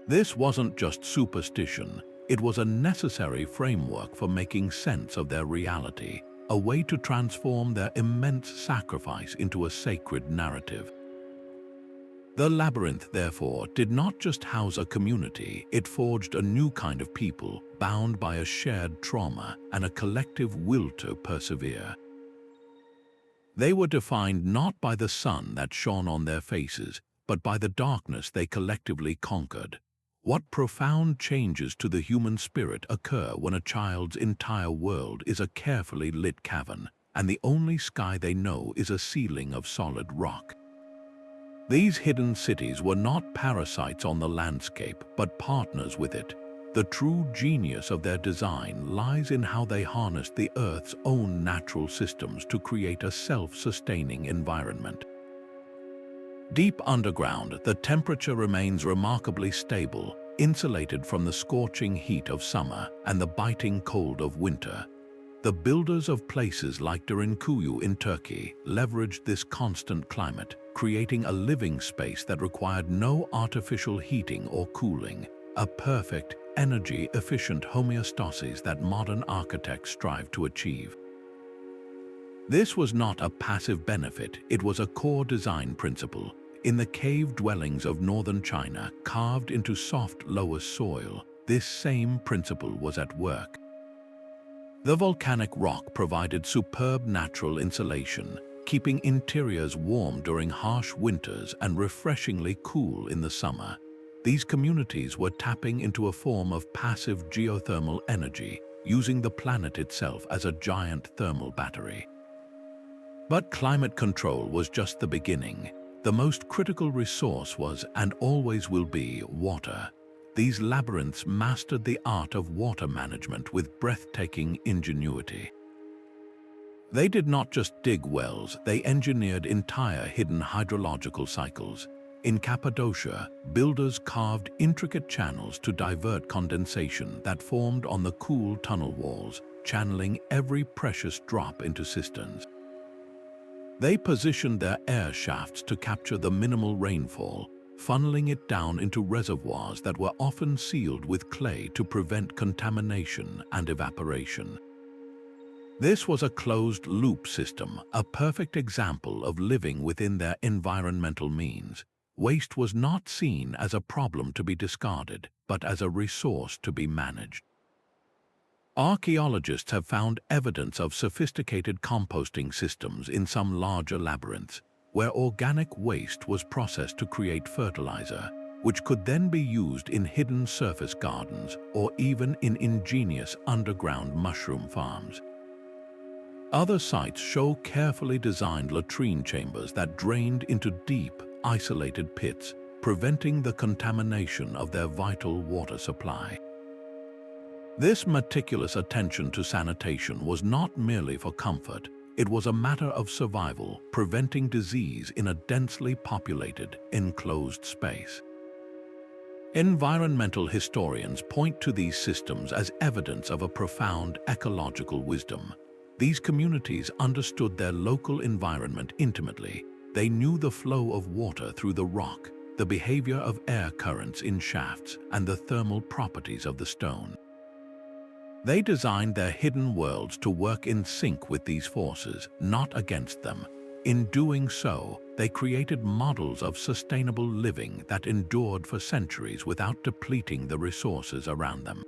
This wasn't just superstition, it was a necessary framework for making sense of their reality, a way to transform their immense sacrifice into a sacred narrative. The Labyrinth, therefore, did not just house a community, it forged a new kind of people, bound by a shared trauma and a collective will to persevere. They were defined not by the sun that shone on their faces, but by the darkness they collectively conquered. What profound changes to the human spirit occur when a child's entire world is a carefully lit cavern, and the only sky they know is a ceiling of solid rock? These hidden cities were not parasites on the landscape, but partners with it. The true genius of their design lies in how they harnessed the Earth's own natural systems to create a self-sustaining environment. Deep underground, the temperature remains remarkably stable, insulated from the scorching heat of summer and the biting cold of winter. The builders of places like Derinkuyu in Turkey leveraged this constant climate, creating a living space that required no artificial heating or cooling, a perfect, energy-efficient homeostasis that modern architects strive to achieve. This was not a passive benefit, it was a core design principle. In the cave dwellings of northern China, carved into soft loess soil, this same principle was at work. The volcanic rock provided superb natural insulation, keeping interiors warm during harsh winters and refreshingly cool in the summer. These communities were tapping into a form of passive geothermal energy, using the planet itself as a giant thermal battery. But climate control was just the beginning. The most critical resource was, and always will be, water. These labyrinths mastered the art of water management with breathtaking ingenuity. They did not just dig wells, they engineered entire hidden hydrological cycles. In Cappadocia, builders carved intricate channels to divert condensation that formed on the cool tunnel walls, channeling every precious drop into cisterns. They positioned their air shafts to capture the minimal rainfall, funneling it down into reservoirs that were often sealed with clay to prevent contamination and evaporation. This was a closed-loop system, a perfect example of living within their environmental means. Waste was not seen as a problem to be discarded, but as a resource to be managed. Archaeologists have found evidence of sophisticated composting systems in some larger labyrinths, where organic waste was processed to create fertilizer, which could then be used in hidden surface gardens or even in ingenious underground mushroom farms. Other sites show carefully designed latrine chambers that drained into deep, isolated pits, preventing the contamination of their vital water supply. This meticulous attention to sanitation was not merely for comfort, it was a matter of survival, preventing disease in a densely populated, enclosed space. Environmental historians point to these systems as evidence of a profound ecological wisdom. These communities understood their local environment intimately. They knew the flow of water through the rock, the behavior of air currents in shafts, and the thermal properties of the stone. They designed their hidden worlds to work in sync with these forces, not against them. In doing so, they created models of sustainable living that endured for centuries without depleting the resources around them.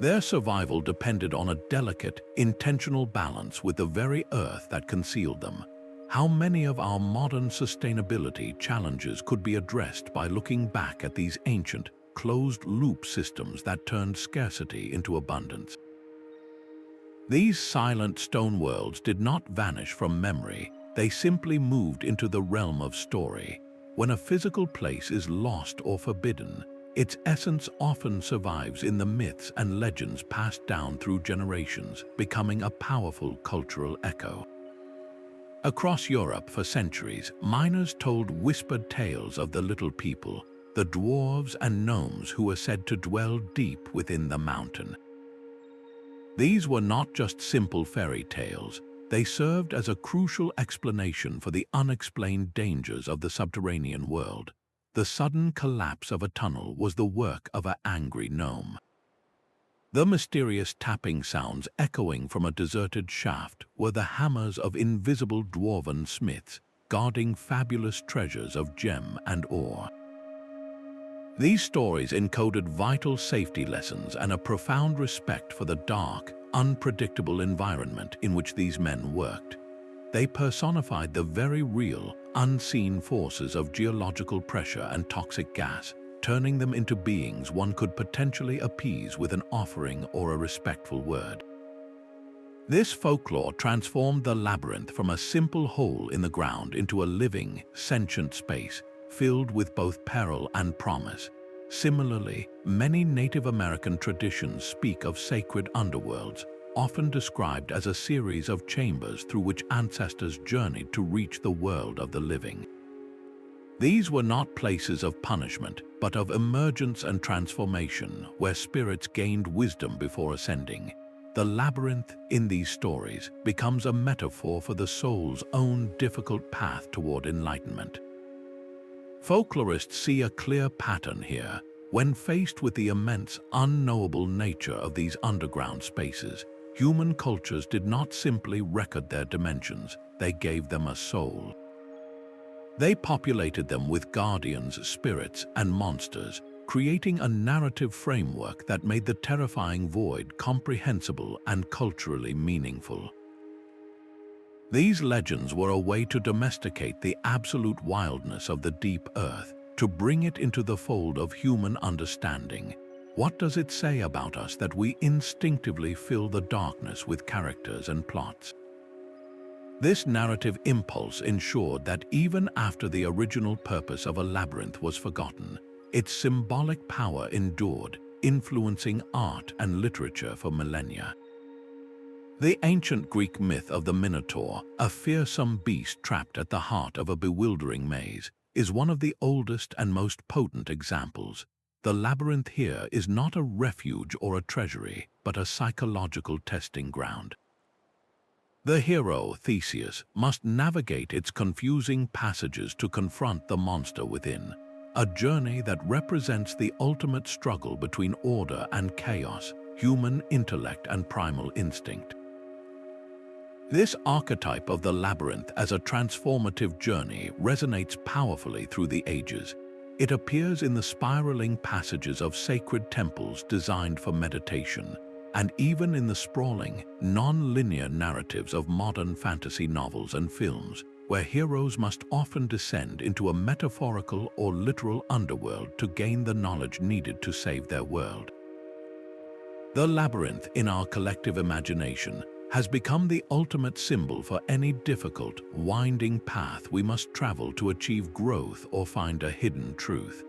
Their survival depended on a delicate, intentional balance with the very earth that concealed them. How many of our modern sustainability challenges could be addressed by looking back at these ancient, closed-loop systems that turned scarcity into abundance? These silent stone worlds did not vanish from memory, they simply moved into the realm of story. When a physical place is lost or forbidden, its essence often survives in the myths and legends passed down through generations, becoming a powerful cultural echo. Across Europe for centuries, miners told whispered tales of the little people, the dwarves and gnomes who were said to dwell deep within the mountain. These were not just simple fairy tales, they served as a crucial explanation for the unexplained dangers of the subterranean world. The sudden collapse of a tunnel was the work of an angry gnome. The mysterious tapping sounds echoing from a deserted shaft were the hammers of invisible dwarven smiths, guarding fabulous treasures of gem and ore. These stories encoded vital safety lessons and a profound respect for the dark, unpredictable environment in which these men worked. They personified the very real, unseen forces of geological pressure and toxic gas, turning them into beings one could potentially appease with an offering or a respectful word. This folklore transformed the labyrinth from a simple hole in the ground into a living, sentient space, filled with both peril and promise. Similarly, many Native American traditions speak of sacred underworlds, often described as a series of chambers through which ancestors journeyed to reach the world of the living. These were not places of punishment, but of emergence and transformation, where spirits gained wisdom before ascending. The labyrinth in these stories becomes a metaphor for the soul's own difficult path toward enlightenment. Folklorists see a clear pattern here. When faced with the immense, unknowable nature of these underground spaces, human cultures did not simply record their dimensions, they gave them a soul. They populated them with guardians, spirits, and monsters, creating a narrative framework that made the terrifying void comprehensible and culturally meaningful. These legends were a way to domesticate the absolute wildness of the deep earth, to bring it into the fold of human understanding. What does it say about us that we instinctively fill the darkness with characters and plots? This narrative impulse ensured that even after the original purpose of a labyrinth was forgotten, its symbolic power endured, influencing art and literature for millennia. The ancient Greek myth of the Minotaur, a fearsome beast trapped at the heart of a bewildering maze, is one of the oldest and most potent examples. The labyrinth here is not a refuge or a treasury, but a psychological testing ground. The hero, Theseus, must navigate its confusing passages to confront the monster within, a journey that represents the ultimate struggle between order and chaos, human intellect and primal instinct. This archetype of the labyrinth as a transformative journey resonates powerfully through the ages. It appears in the spiraling passages of sacred temples designed for meditation, and even in the sprawling, non-linear narratives of modern fantasy novels and films, where heroes must often descend into a metaphorical or literal underworld to gain the knowledge needed to save their world. The labyrinth in our collective imagination has become the ultimate symbol for any difficult, winding path we must travel to achieve growth or find a hidden truth.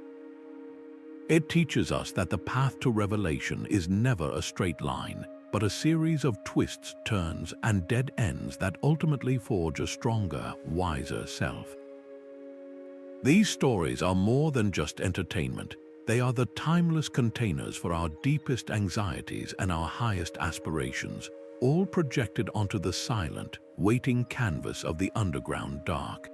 It teaches us that the path to revelation is never a straight line, but a series of twists, turns, and dead ends that ultimately forge a stronger, wiser self. These stories are more than just entertainment. They are the timeless containers for our deepest anxieties and our highest aspirations, all projected onto the silent, waiting canvas of the underground dark.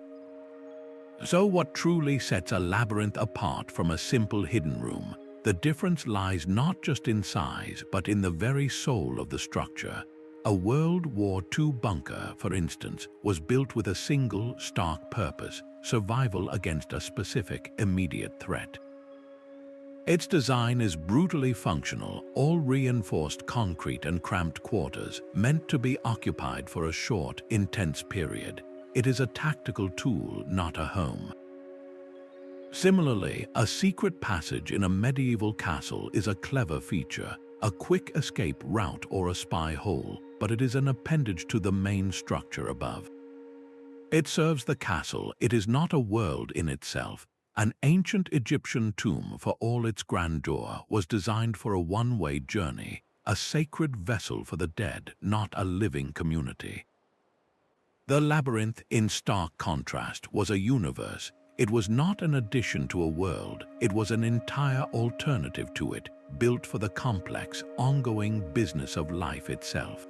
So what truly sets a labyrinth apart from a simple hidden room? The difference lies not just in size, but in the very soul of the structure. A World War II bunker, for instance, was built with a single, stark purpose: survival against a specific, immediate threat. Its design is brutally functional, all reinforced concrete and cramped quarters, meant to be occupied for a short, intense period. It is a tactical tool, not a home. Similarly, a secret passage in a medieval castle is a clever feature, a quick escape route or a spy hole, but it is an appendage to the main structure above. It serves the castle, it is not a world in itself. An ancient Egyptian tomb, for all its grandeur, was designed for a one-way journey, a sacred vessel for the dead, not a living community. The labyrinth, in stark contrast, was a universe. It was not an addition to a world, it was an entire alternative to it, built for the complex, ongoing business of life itself.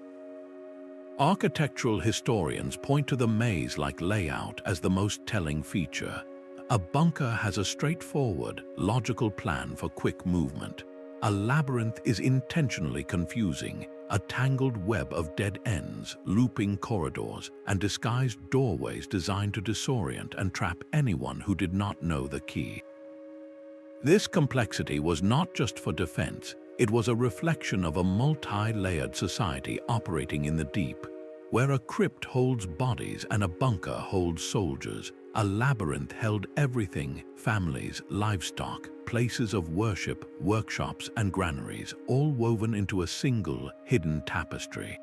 Architectural historians point to the maze-like layout as the most telling feature. A bunker has a straightforward, logical plan for quick movement. A labyrinth is intentionally confusing, a tangled web of dead ends, looping corridors, and disguised doorways designed to disorient and trap anyone who did not know the key. This complexity was not just for defense, it was a reflection of a multi-layered society operating in the deep. Where a crypt holds bodies and a bunker holds soldiers, a labyrinth held everything: families, livestock, places of worship, workshops, and granaries, all woven into a single, hidden tapestry.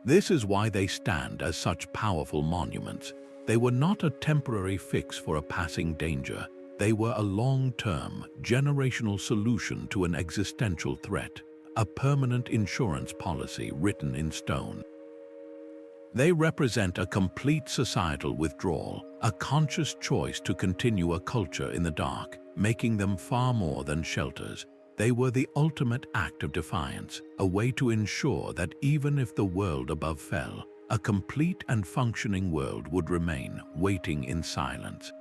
This is why they stand as such powerful monuments. They were not a temporary fix for a passing danger. They were a long-term, generational solution to an existential threat, a permanent insurance policy written in stone. They represent a complete societal withdrawal, a conscious choice to continue a culture in the dark, making them far more than shelters. They were the ultimate act of defiance, a way to ensure that even if the world above fell, a complete and functioning world would remain, waiting in silence.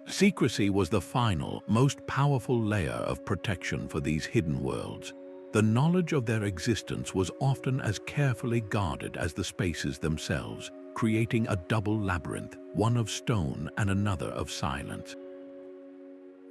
Secrecy was the final, most powerful layer of protection for these hidden worlds. The knowledge of their existence was often as carefully guarded as the spaces themselves, creating a double labyrinth, one of stone and another of silence.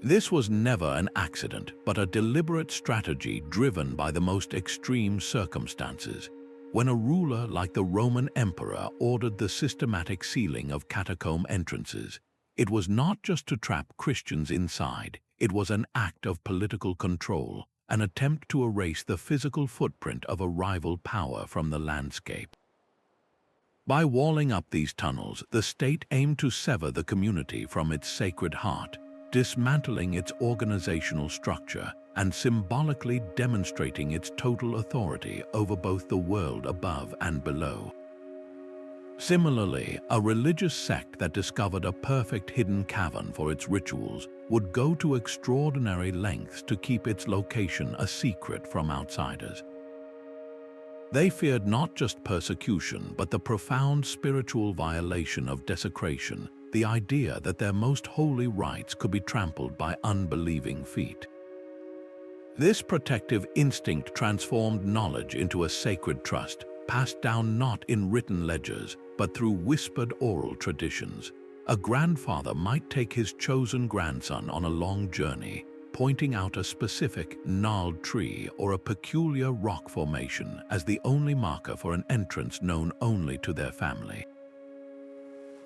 This was never an accident, but a deliberate strategy driven by the most extreme circumstances. When a ruler like the Roman emperor ordered the systematic sealing of catacomb entrances, it was not just to trap Christians inside, it was an act of political control, an attempt to erase the physical footprint of a rival power from the landscape. By walling up these tunnels, the state aimed to sever the community from its sacred heart, dismantling its organizational structure and symbolically demonstrating its total authority over both the world above and below. Similarly, a religious sect that discovered a perfect hidden cavern for its rituals would go to extraordinary lengths to keep its location a secret from outsiders. They feared not just persecution, but the profound spiritual violation of desecration, the idea that their most holy rites could be trampled by unbelieving feet. This protective instinct transformed knowledge into a sacred trust, passed down not in written ledgers, but through whispered oral traditions. A grandfather might take his chosen grandson on a long journey, pointing out a specific, gnarled tree or a peculiar rock formation as the only marker for an entrance known only to their family.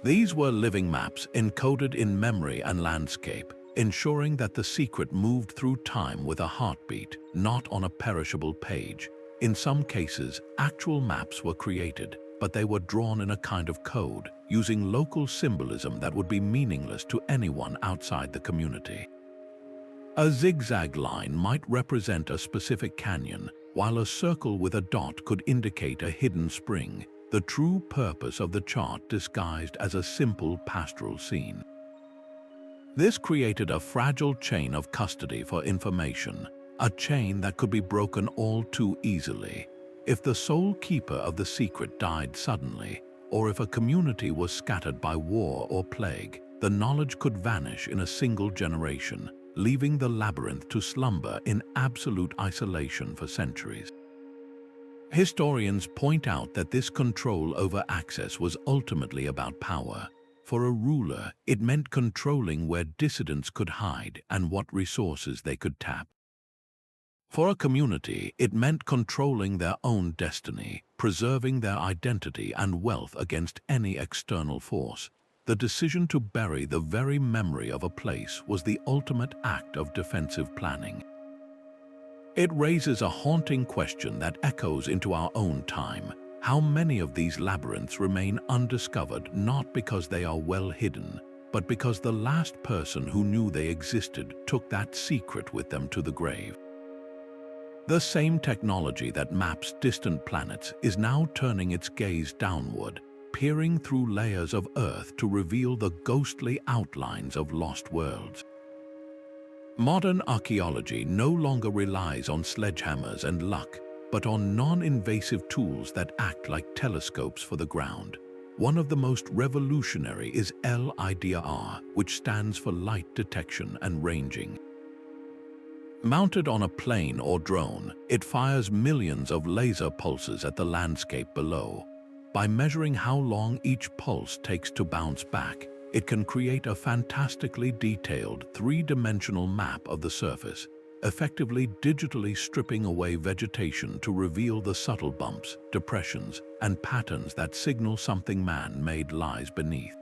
These were living maps encoded in memory and landscape, ensuring that the secret moved through time with a heartbeat, not on a perishable page. In some cases, actual maps were created, but they were drawn in a kind of code, using local symbolism that would be meaningless to anyone outside the community. A zigzag line might represent a specific canyon, while a circle with a dot could indicate a hidden spring, the true purpose of the chart disguised as a simple pastoral scene. This created a fragile chain of custody for information, a chain that could be broken all too easily. If the sole keeper of the secret died suddenly, or if a community was scattered by war or plague, the knowledge could vanish in a single generation, leaving the labyrinth to slumber in absolute isolation for centuries. Historians point out that this control over access was ultimately about power. For a ruler, it meant controlling where dissidents could hide and what resources they could tap. For a community, it meant controlling their own destiny, preserving their identity and wealth against any external force. The decision to bury the very memory of a place was the ultimate act of defensive planning. It raises a haunting question that echoes into our own time. How many of these labyrinths remain undiscovered not because they are well hidden, but because the last person who knew they existed took that secret with them to the grave. The same technology that maps distant planets is now turning its gaze downward, peering through layers of Earth to reveal the ghostly outlines of lost worlds. Modern archaeology no longer relies on sledgehammers and luck, but on non-invasive tools that act like telescopes for the ground. One of the most revolutionary is LIDAR, which stands for light detection and ranging. Mounted on a plane or drone, it fires millions of laser pulses at the landscape below. By measuring how long each pulse takes to bounce back, it can create a fantastically detailed three-dimensional map of the surface, effectively digitally stripping away vegetation to reveal the subtle bumps, depressions, and patterns that signal something man-made lies beneath.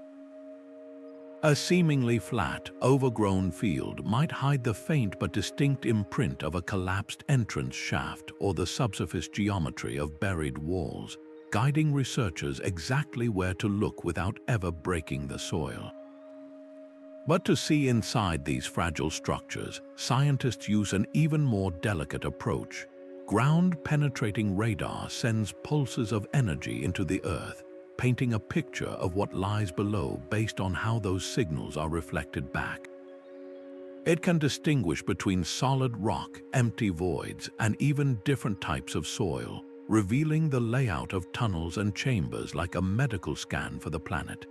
A seemingly flat, overgrown field might hide the faint but distinct imprint of a collapsed entrance shaft or the subsurface geometry of buried walls, guiding researchers exactly where to look without ever breaking the soil. But to see inside these fragile structures, scientists use an even more delicate approach. Ground-penetrating radar sends pulses of energy into the Earth, painting a picture of what lies below based on how those signals are reflected back. It can distinguish between solid rock, empty voids, and even different types of soil, revealing the layout of tunnels and chambers like a medical scan for the planet.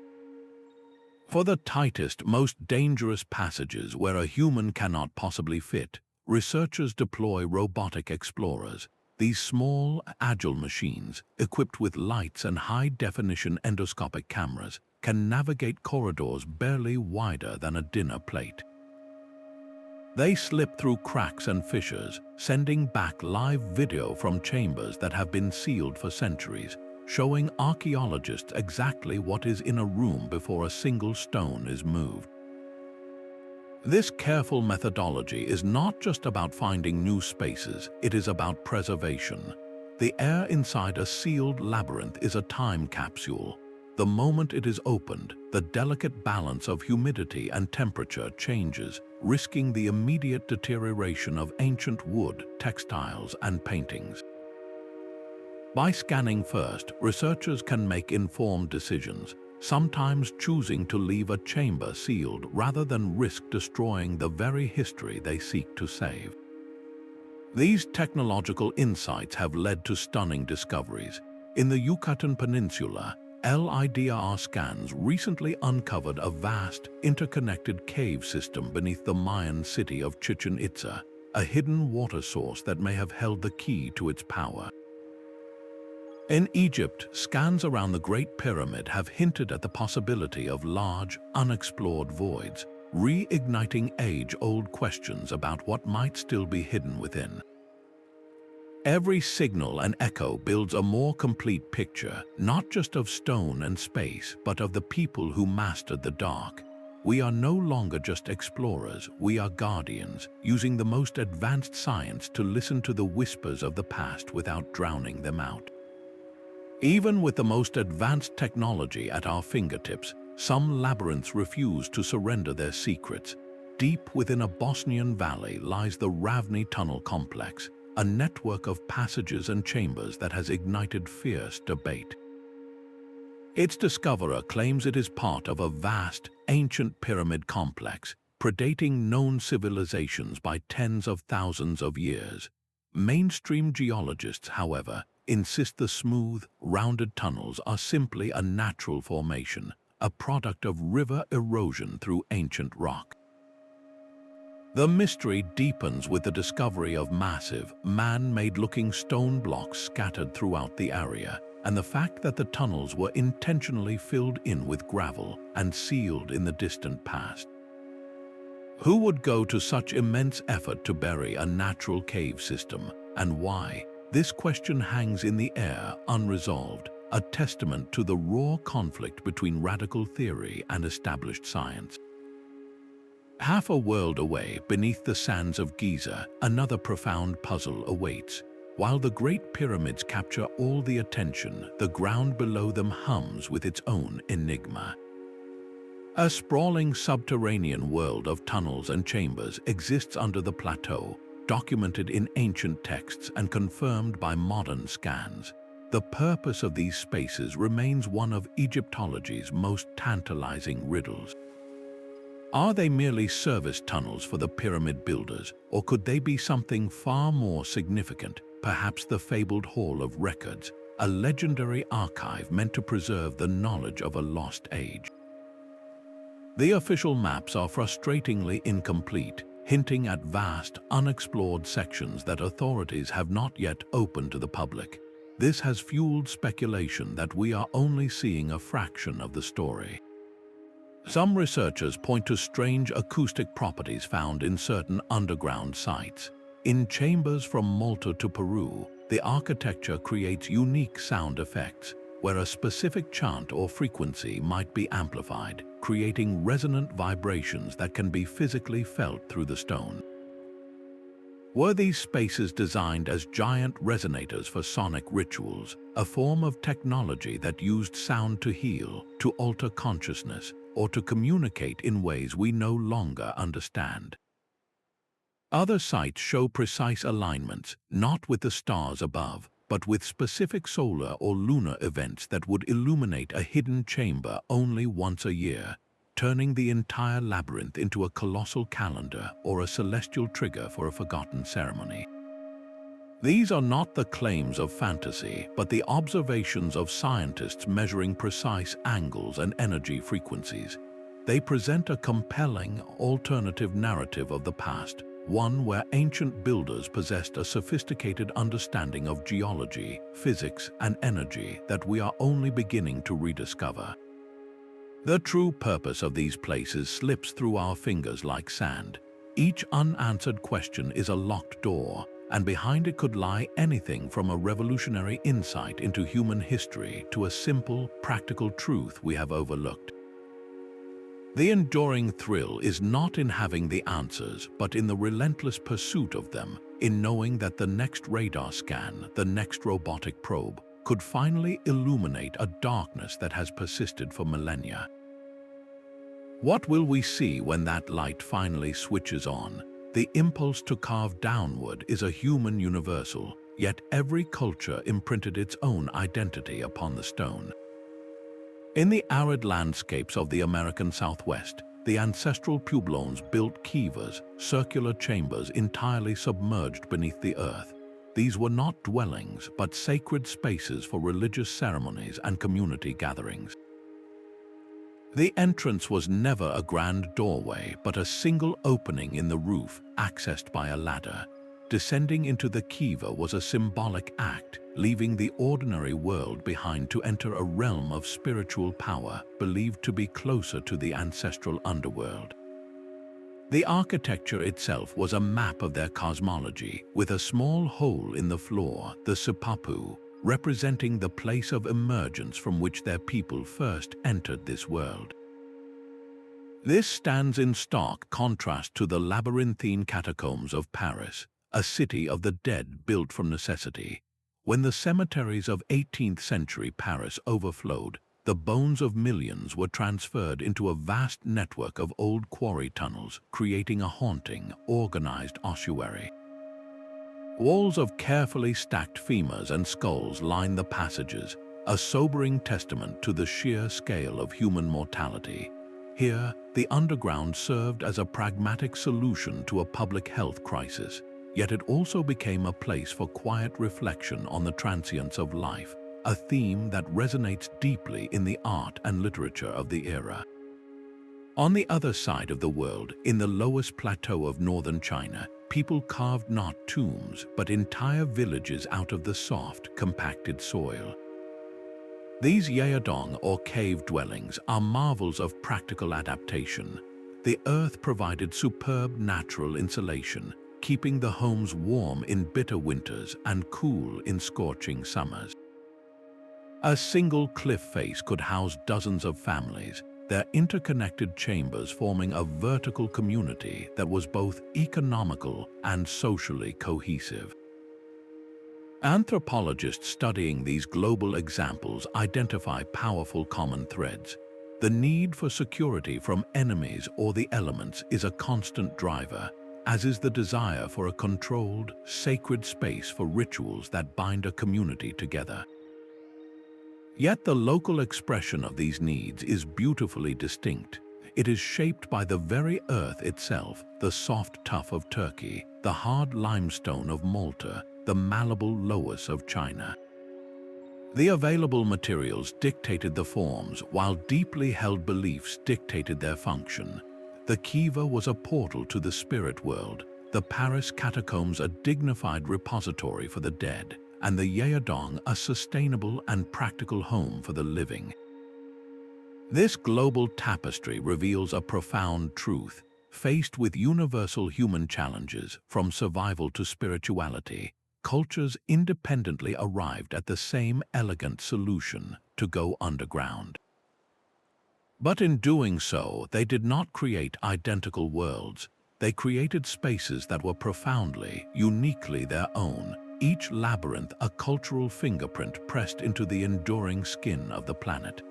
For the tightest, most dangerous passages where a human cannot possibly fit, researchers deploy robotic explorers. These small, agile machines, equipped with lights and high-definition endoscopic cameras, can navigate corridors barely wider than a dinner plate. They slip through cracks and fissures, sending back live video from chambers that have been sealed for centuries, showing archaeologists exactly what is in a room before a single stone is moved. This careful methodology is not just about finding new spaces, it is about preservation. The air inside a sealed labyrinth is a time capsule. The moment it is opened, the delicate balance of humidity and temperature changes, risking the immediate deterioration of ancient wood, textiles, and paintings. By scanning first, researchers can make informed decisions, sometimes choosing to leave a chamber sealed rather than risk destroying the very history they seek to save. These technological insights have led to stunning discoveries. In the Yucatan Peninsula, LIDAR scans recently uncovered a vast, interconnected cave system beneath the Mayan city of Chichen Itza, a hidden water source that may have held the key to its power. In Egypt, scans around the Great Pyramid have hinted at the possibility of large, unexplored voids, reigniting age-old questions about what might still be hidden within. Every signal and echo builds a more complete picture, not just of stone and space, but of the people who mastered the dark. We are no longer just explorers, we are guardians, using the most advanced science to listen to the whispers of the past without drowning them out. Even with the most advanced technology at our fingertips, some labyrinths refuse to surrender their secrets. Deep within a Bosnian valley lies the Ravni Tunnel Complex, a network of passages and chambers that has ignited fierce debate. Its discoverer claims it is part of a vast, ancient pyramid complex, predating known civilizations by tens of thousands of years. Mainstream geologists, however, insist the smooth, rounded tunnels are simply a natural formation, a product of river erosion through ancient rock. The mystery deepens with the discovery of massive, man-made-looking stone blocks scattered throughout the area, and the fact that the tunnels were intentionally filled in with gravel and sealed in the distant past. Who would go to such immense effort to bury a natural cave system, and why? This question hangs in the air, unresolved, a testament to the raw conflict between radical theory and established science. Half a world away, beneath the sands of Giza, another profound puzzle awaits. While the Great Pyramids capture all the attention, the ground below them hums with its own enigma. A sprawling subterranean world of tunnels and chambers exists under the plateau, documented in ancient texts and confirmed by modern scans. The purpose of these spaces remains one of Egyptology's most tantalizing riddles. Are they merely service tunnels for the pyramid builders, or could they be something far more significant, perhaps the fabled Hall of Records, a legendary archive meant to preserve the knowledge of a lost age? The official maps are frustratingly incomplete, hinting at vast, unexplored sections that authorities have not yet opened to the public. This has fueled speculation that we are only seeing a fraction of the story. Some researchers point to strange acoustic properties found in certain underground sites. In chambers from Malta to Peru, the architecture creates unique sound effects, where a specific chant or frequency might be amplified, creating resonant vibrations that can be physically felt through the stone. Were these spaces designed as giant resonators for sonic rituals, a form of technology that used sound to heal, to alter consciousness, or to communicate in ways we no longer understand? Other sites show precise alignments, not with the stars above, but with specific solar or lunar events that would illuminate a hidden chamber only once a year, turning the entire labyrinth into a colossal calendar or a celestial trigger for a forgotten ceremony. These are not the claims of fantasy, but the observations of scientists measuring precise angles and energy frequencies. They present a compelling, alternative narrative of the past, one where ancient builders possessed a sophisticated understanding of geology, physics, and energy that we are only beginning to rediscover. The true purpose of these places slips through our fingers like sand. Each unanswered question is a locked door, and behind it could lie anything from a revolutionary insight into human history to a simple, practical truth we have overlooked. The enduring thrill is not in having the answers, but in the relentless pursuit of them, in knowing that the next radar scan, the next robotic probe, could finally illuminate a darkness that has persisted for millennia. What will we see when that light finally switches on? The impulse to carve downward is a human universal, yet every culture imprinted its own identity upon the stone. In the arid landscapes of the American Southwest, the ancestral Pueblones built kivas, circular chambers entirely submerged beneath the earth. These were not dwellings, but sacred spaces for religious ceremonies and community gatherings. The entrance was never a grand doorway, but a single opening in the roof, accessed by a ladder. Descending into the kiva was a symbolic act, leaving the ordinary world behind to enter a realm of spiritual power believed to be closer to the ancestral underworld. The architecture itself was a map of their cosmology, with a small hole in the floor, the sipapu, representing the place of emergence from which their people first entered this world. This stands in stark contrast to the labyrinthine catacombs of Paris, a city of the dead built from necessity. When the cemeteries of 18th century Paris overflowed, the bones of millions were transferred into a vast network of old quarry tunnels, creating a haunting, organized ossuary. Walls of carefully stacked femurs and skulls line the passages, a sobering testament to the sheer scale of human mortality. Here, the underground served as a pragmatic solution to a public health crisis, yet it also became a place for quiet reflection on the transience of life, a theme that resonates deeply in the art and literature of the era. On the other side of the world, in the lowest plateau of northern China, people carved not tombs, but entire villages out of the soft, compacted soil. These yaodong, or cave dwellings, are marvels of practical adaptation. The earth provided superb natural insulation, keeping the homes warm in bitter winters and cool in scorching summers. A single cliff face could house dozens of families, their interconnected chambers forming a vertical community that was both economical and socially cohesive. Anthropologists studying these global examples identify powerful common threads. The need for security from enemies or the elements is a constant driver, as is the desire for a controlled, sacred space for rituals that bind a community together. Yet the local expression of these needs is beautifully distinct. It is shaped by the very earth itself, the soft tuff of Turkey, the hard limestone of Malta, the malleable loess of China. The available materials dictated the forms, while deeply held beliefs dictated their function. The Kiva was a portal to the spirit world, the Paris catacombs a dignified repository for the dead, and the Yeadong a sustainable and practical home for the living. This global tapestry reveals a profound truth. Faced with universal human challenges, from survival to spirituality, cultures independently arrived at the same elegant solution: to go underground. But in doing so, they did not create identical worlds. They created spaces that were profoundly, uniquely their own, each labyrinth a cultural fingerprint pressed into the enduring skin of the planet.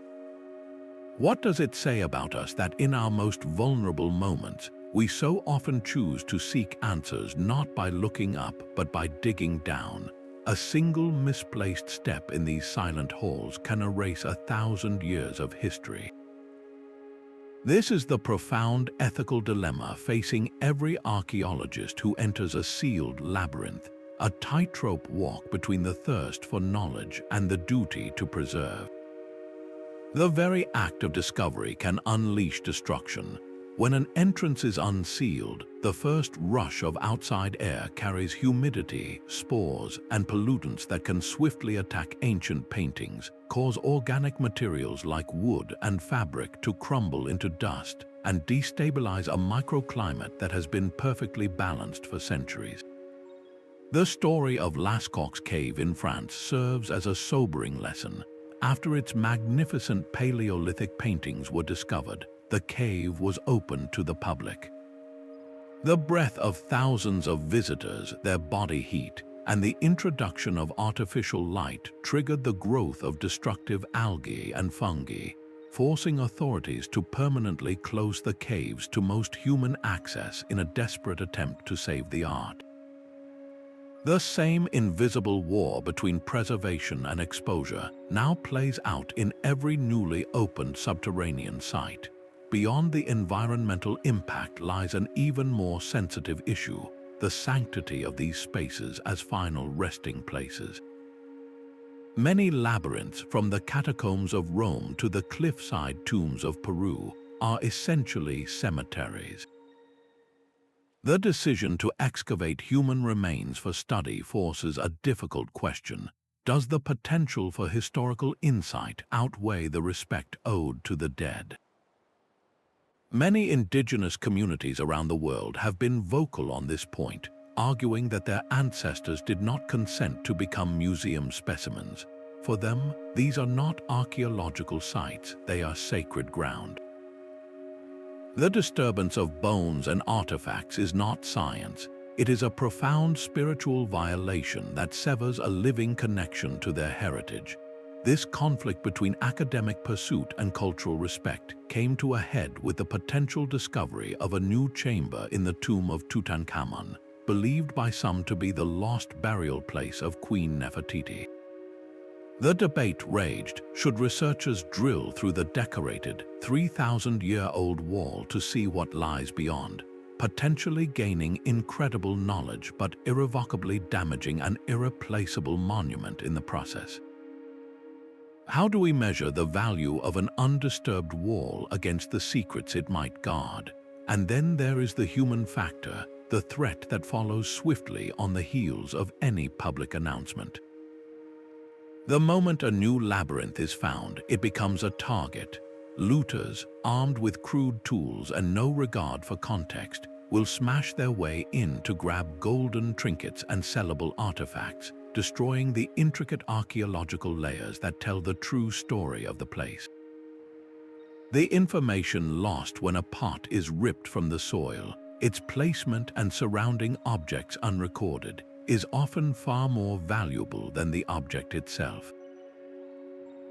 What does it say about us that in our most vulnerable moments, we so often choose to seek answers not by looking up but by digging down? A single misplaced step in these silent halls can erase 1,000 years of history. This is the profound ethical dilemma facing every archaeologist who enters a sealed labyrinth, a tightrope walk between the thirst for knowledge and the duty to preserve. The very act of discovery can unleash destruction. When an entrance is unsealed, the first rush of outside air carries humidity, spores, and pollutants that can swiftly attack ancient paintings, cause organic materials like wood and fabric to crumble into dust, and destabilize a microclimate that has been perfectly balanced for centuries. The story of Lascaux Cave in France serves as a sobering lesson. After its magnificent Paleolithic paintings were discovered, the cave was opened to the public. The breath of thousands of visitors, their body heat, and the introduction of artificial light triggered the growth of destructive algae and fungi, forcing authorities to permanently close the caves to most human access in a desperate attempt to save the art. The same invisible war between preservation and exposure now plays out in every newly opened subterranean site. Beyond the environmental impact lies an even more sensitive issue: the sanctity of these spaces as final resting places. Many labyrinths, from the catacombs of Rome to the cliffside tombs of Peru, are essentially cemeteries. The decision to excavate human remains for study forces a difficult question. Does the potential for historical insight outweigh the respect owed to the dead? Many indigenous communities around the world have been vocal on this point, arguing that their ancestors did not consent to become museum specimens. For them, these are not archaeological sites, they are sacred ground. The disturbance of bones and artifacts is not science. It is a profound spiritual violation that severs a living connection to their heritage. This conflict between academic pursuit and cultural respect came to a head with the potential discovery of a new chamber in the tomb of Tutankhamun, believed by some to be the lost burial place of Queen Nefertiti. The debate raged: should researchers drill through the decorated, 3,000-year-old wall to see what lies beyond, potentially gaining incredible knowledge but irrevocably damaging an irreplaceable monument in the process? How do we measure the value of an undisturbed wall against the secrets it might guard? And then there is the human factor, the threat that follows swiftly on the heels of any public announcement. The moment a new labyrinth is found, it becomes a target. Looters, armed with crude tools and no regard for context, will smash their way in to grab golden trinkets and sellable artifacts, destroying the intricate archaeological layers that tell the true story of the place. The information lost when a pot is ripped from the soil, its placement and surrounding objects unrecorded, is often far more valuable than the object itself.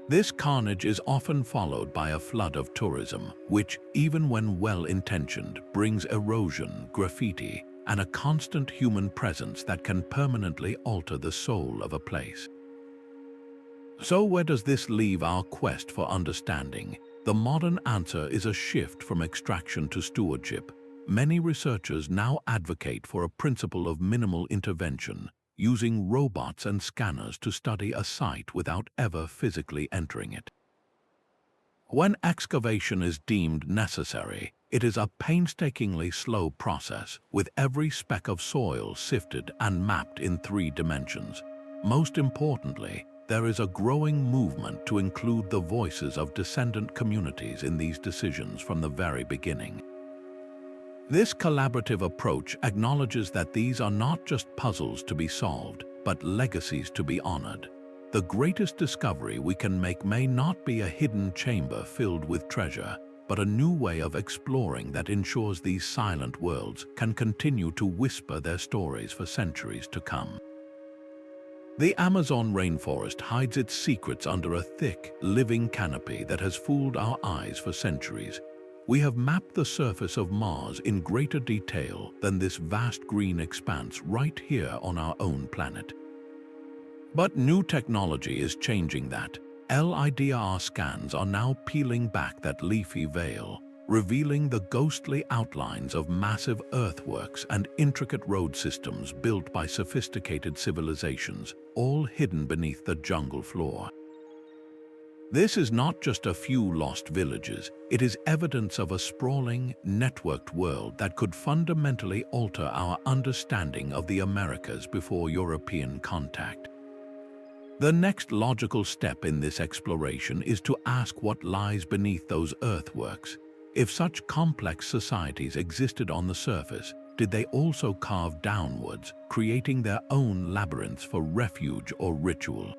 This carnage is often followed by a flood of tourism, which, even when well-intentioned, brings erosion, graffiti, and a constant human presence that can permanently alter the soul of a place. So where does this leave our quest for understanding? The modern answer is a shift from extraction to stewardship. Many researchers now advocate for a principle of minimal intervention, using robots and scanners to study a site without ever physically entering it. When excavation is deemed necessary, it is a painstakingly slow process, with every speck of soil sifted and mapped in 3 dimensions. Most importantly, there is a growing movement to include the voices of descendant communities in these decisions from the very beginning. This collaborative approach acknowledges that these are not just puzzles to be solved, but legacies to be honored. The greatest discovery we can make may not be a hidden chamber filled with treasure, but a new way of exploring that ensures these silent worlds can continue to whisper their stories for centuries to come. The Amazon rainforest hides its secrets under a thick, living canopy that has fooled our eyes for centuries. We have mapped the surface of Mars in greater detail than this vast green expanse right here on our own planet. But new technology is changing that. LIDAR scans are now peeling back that leafy veil, revealing the ghostly outlines of massive earthworks and intricate road systems built by sophisticated civilizations, all hidden beneath the jungle floor. This is not just a few lost villages, it is evidence of a sprawling, networked world that could fundamentally alter our understanding of the Americas before European contact. The next logical step in this exploration is to ask what lies beneath those earthworks. If such complex societies existed on the surface, did they also carve downwards, creating their own labyrinths for refuge or ritual?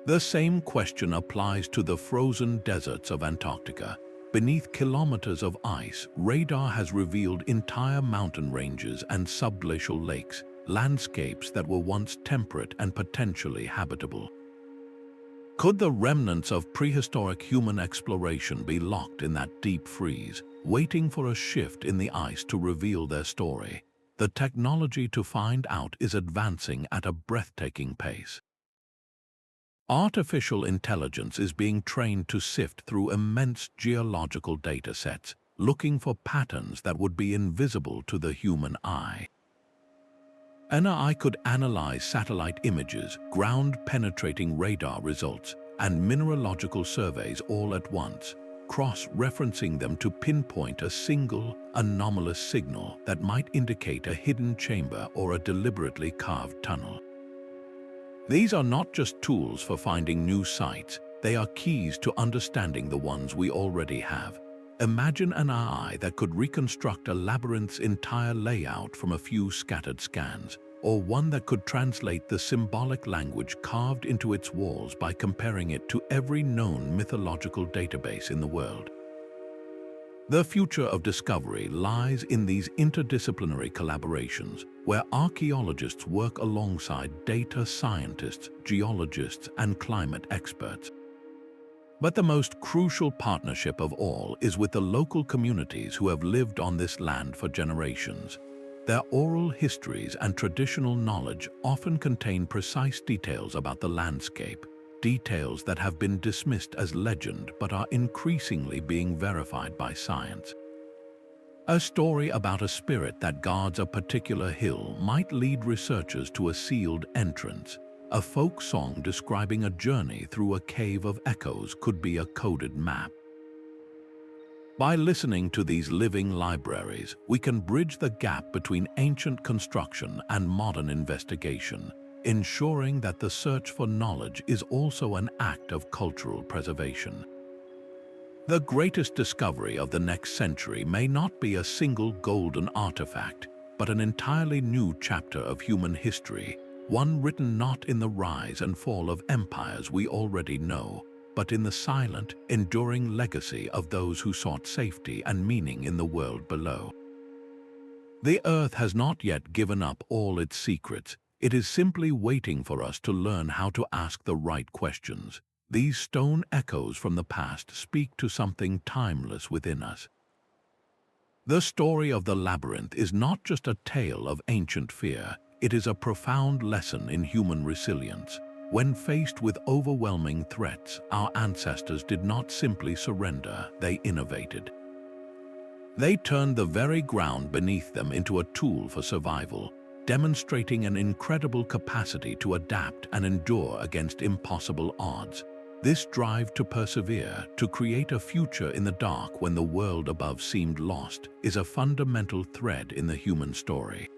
The same question applies to the frozen deserts of Antarctica. Beneath kilometers of ice, radar has revealed entire mountain ranges and subglacial lakes, landscapes that were once temperate and potentially habitable. Could the remnants of prehistoric human exploration be locked in that deep freeze, waiting for a shift in the ice to reveal their story? The technology to find out is advancing at a breathtaking pace. Artificial intelligence is being trained to sift through immense geological data sets, looking for patterns that would be invisible to the human eye. An AI could analyze satellite images, ground-penetrating radar results, and mineralogical surveys all at once, cross-referencing them to pinpoint a single, anomalous signal that might indicate a hidden chamber or a deliberately carved tunnel. These are not just tools for finding new sites, they are keys to understanding the ones we already have. Imagine an AI that could reconstruct a labyrinth's entire layout from a few scattered scans, or one that could translate the symbolic language carved into its walls by comparing it to every known mythological database in the world. The future of discovery lies in these interdisciplinary collaborations, where archaeologists work alongside data scientists, geologists, and climate experts. But the most crucial partnership of all is with the local communities who have lived on this land for generations. Their oral histories and traditional knowledge often contain precise details about the landscape, details that have been dismissed as legend but are increasingly being verified by science. A story about a spirit that guards a particular hill might lead researchers to a sealed entrance. A folk song describing a journey through a cave of echoes could be a coded map. By listening to these living libraries, we can bridge the gap between ancient construction and modern investigation, ensuring that the search for knowledge is also an act of cultural preservation. The greatest discovery of the next century may not be a single golden artifact, but an entirely new chapter of human history, one written not in the rise and fall of empires we already know, but in the silent, enduring legacy of those who sought safety and meaning in the world below. The Earth has not yet given up all its secrets. It is simply waiting for us to learn how to ask the right questions. these stone echoes from the past speak to something timeless within us. The story of the Labyrinth is not just a tale of ancient fear, it is a profound lesson in human resilience. When faced with overwhelming threats, our ancestors did not simply surrender, they innovated. They turned the very ground beneath them into a tool for survival, demonstrating an incredible capacity to adapt and endure against impossible odds. This drive to persevere, to create a future in the dark when the world above seemed lost, is a fundamental thread in the human story.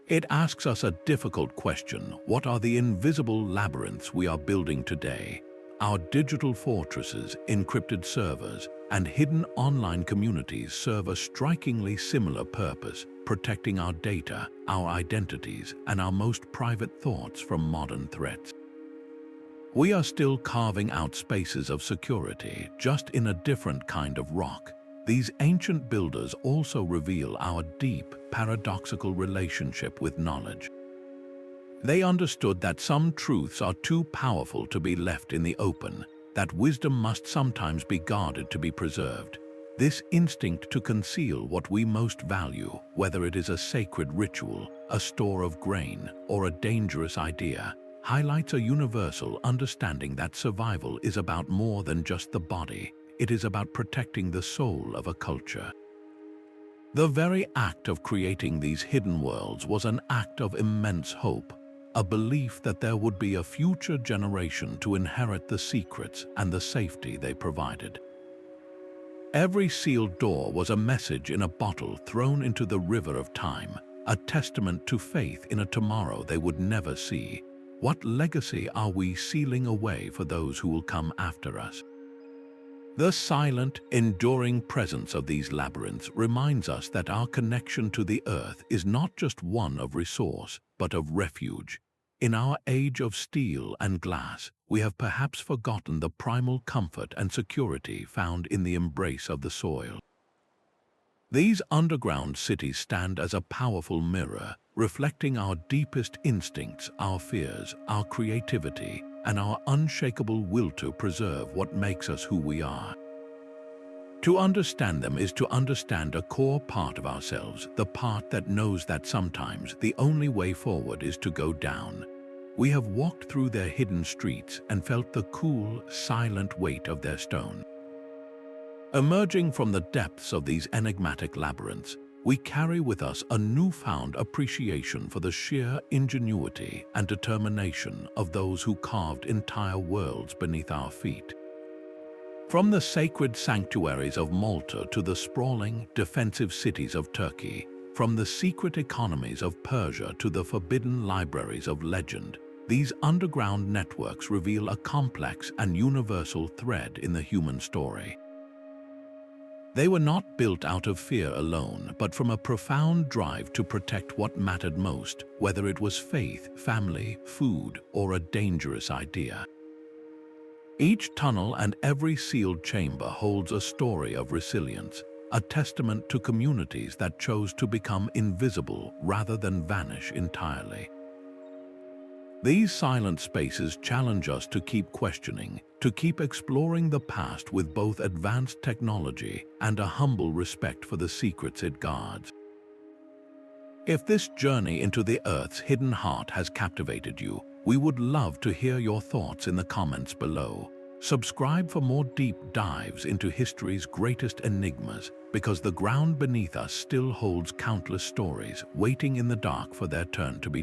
It asks us a difficult question: what are the invisible labyrinths we are building today? Our digital fortresses, encrypted servers, and hidden online communities serve a strikingly similar purpose, protecting our data, our identities, and our most private thoughts from modern threats. We are still carving out spaces of security, just in a different kind of rock. These ancient builders also reveal our deep, paradoxical relationship with knowledge. They understood that some truths are too powerful to be left in the open, that wisdom must sometimes be guarded to be preserved. This instinct to conceal what we most value, whether it is a sacred ritual, a store of grain, or a dangerous idea, highlights a universal understanding that survival is about more than just the body. It is about protecting the soul of a culture. The very act of creating these hidden worlds was an act of immense hope, a belief that there would be a future generation to inherit the secrets and the safety they provided. Every sealed door was a message in a bottle thrown into the river of time, a testament to faith in a tomorrow they would never see. What legacy are we sealing away for those who will come after us? The silent, enduring presence of these labyrinths reminds us that our connection to the earth is not just one of resource, but of refuge. In our age of steel and glass, we have perhaps forgotten the primal comfort and security found in the embrace of the soil. These underground cities stand as a powerful mirror, reflecting our deepest instincts, our fears, our creativity, and our unshakable will to preserve what makes us who we are. To understand them is to understand a core part of ourselves, the part that knows that sometimes the only way forward is to go down. We have walked through their hidden streets and felt the cool, silent weight of their stone. Emerging from the depths of these enigmatic labyrinths, we carry with us a newfound appreciation for the sheer ingenuity and determination of those who carved entire worlds beneath our feet. From the sacred sanctuaries of Malta to the sprawling, defensive cities of Turkey, from the secret economies of Persia to the forbidden libraries of legend, these underground networks reveal a complex and universal thread in the human story. They were not built out of fear alone, but from a profound drive to protect what mattered most, whether it was faith, family, food, or a dangerous idea. Each tunnel and every sealed chamber holds a story of resilience, a testament to communities that chose to become invisible rather than vanish entirely. These silent spaces challenge us to keep questioning, to keep exploring the past with both advanced technology and a humble respect for the secrets it guards. If this journey into the Earth's hidden heart has captivated you, we would love to hear your thoughts in the comments below. Subscribe for more deep dives into history's greatest enigmas, because the ground beneath us still holds countless stories waiting in the dark for their turn to be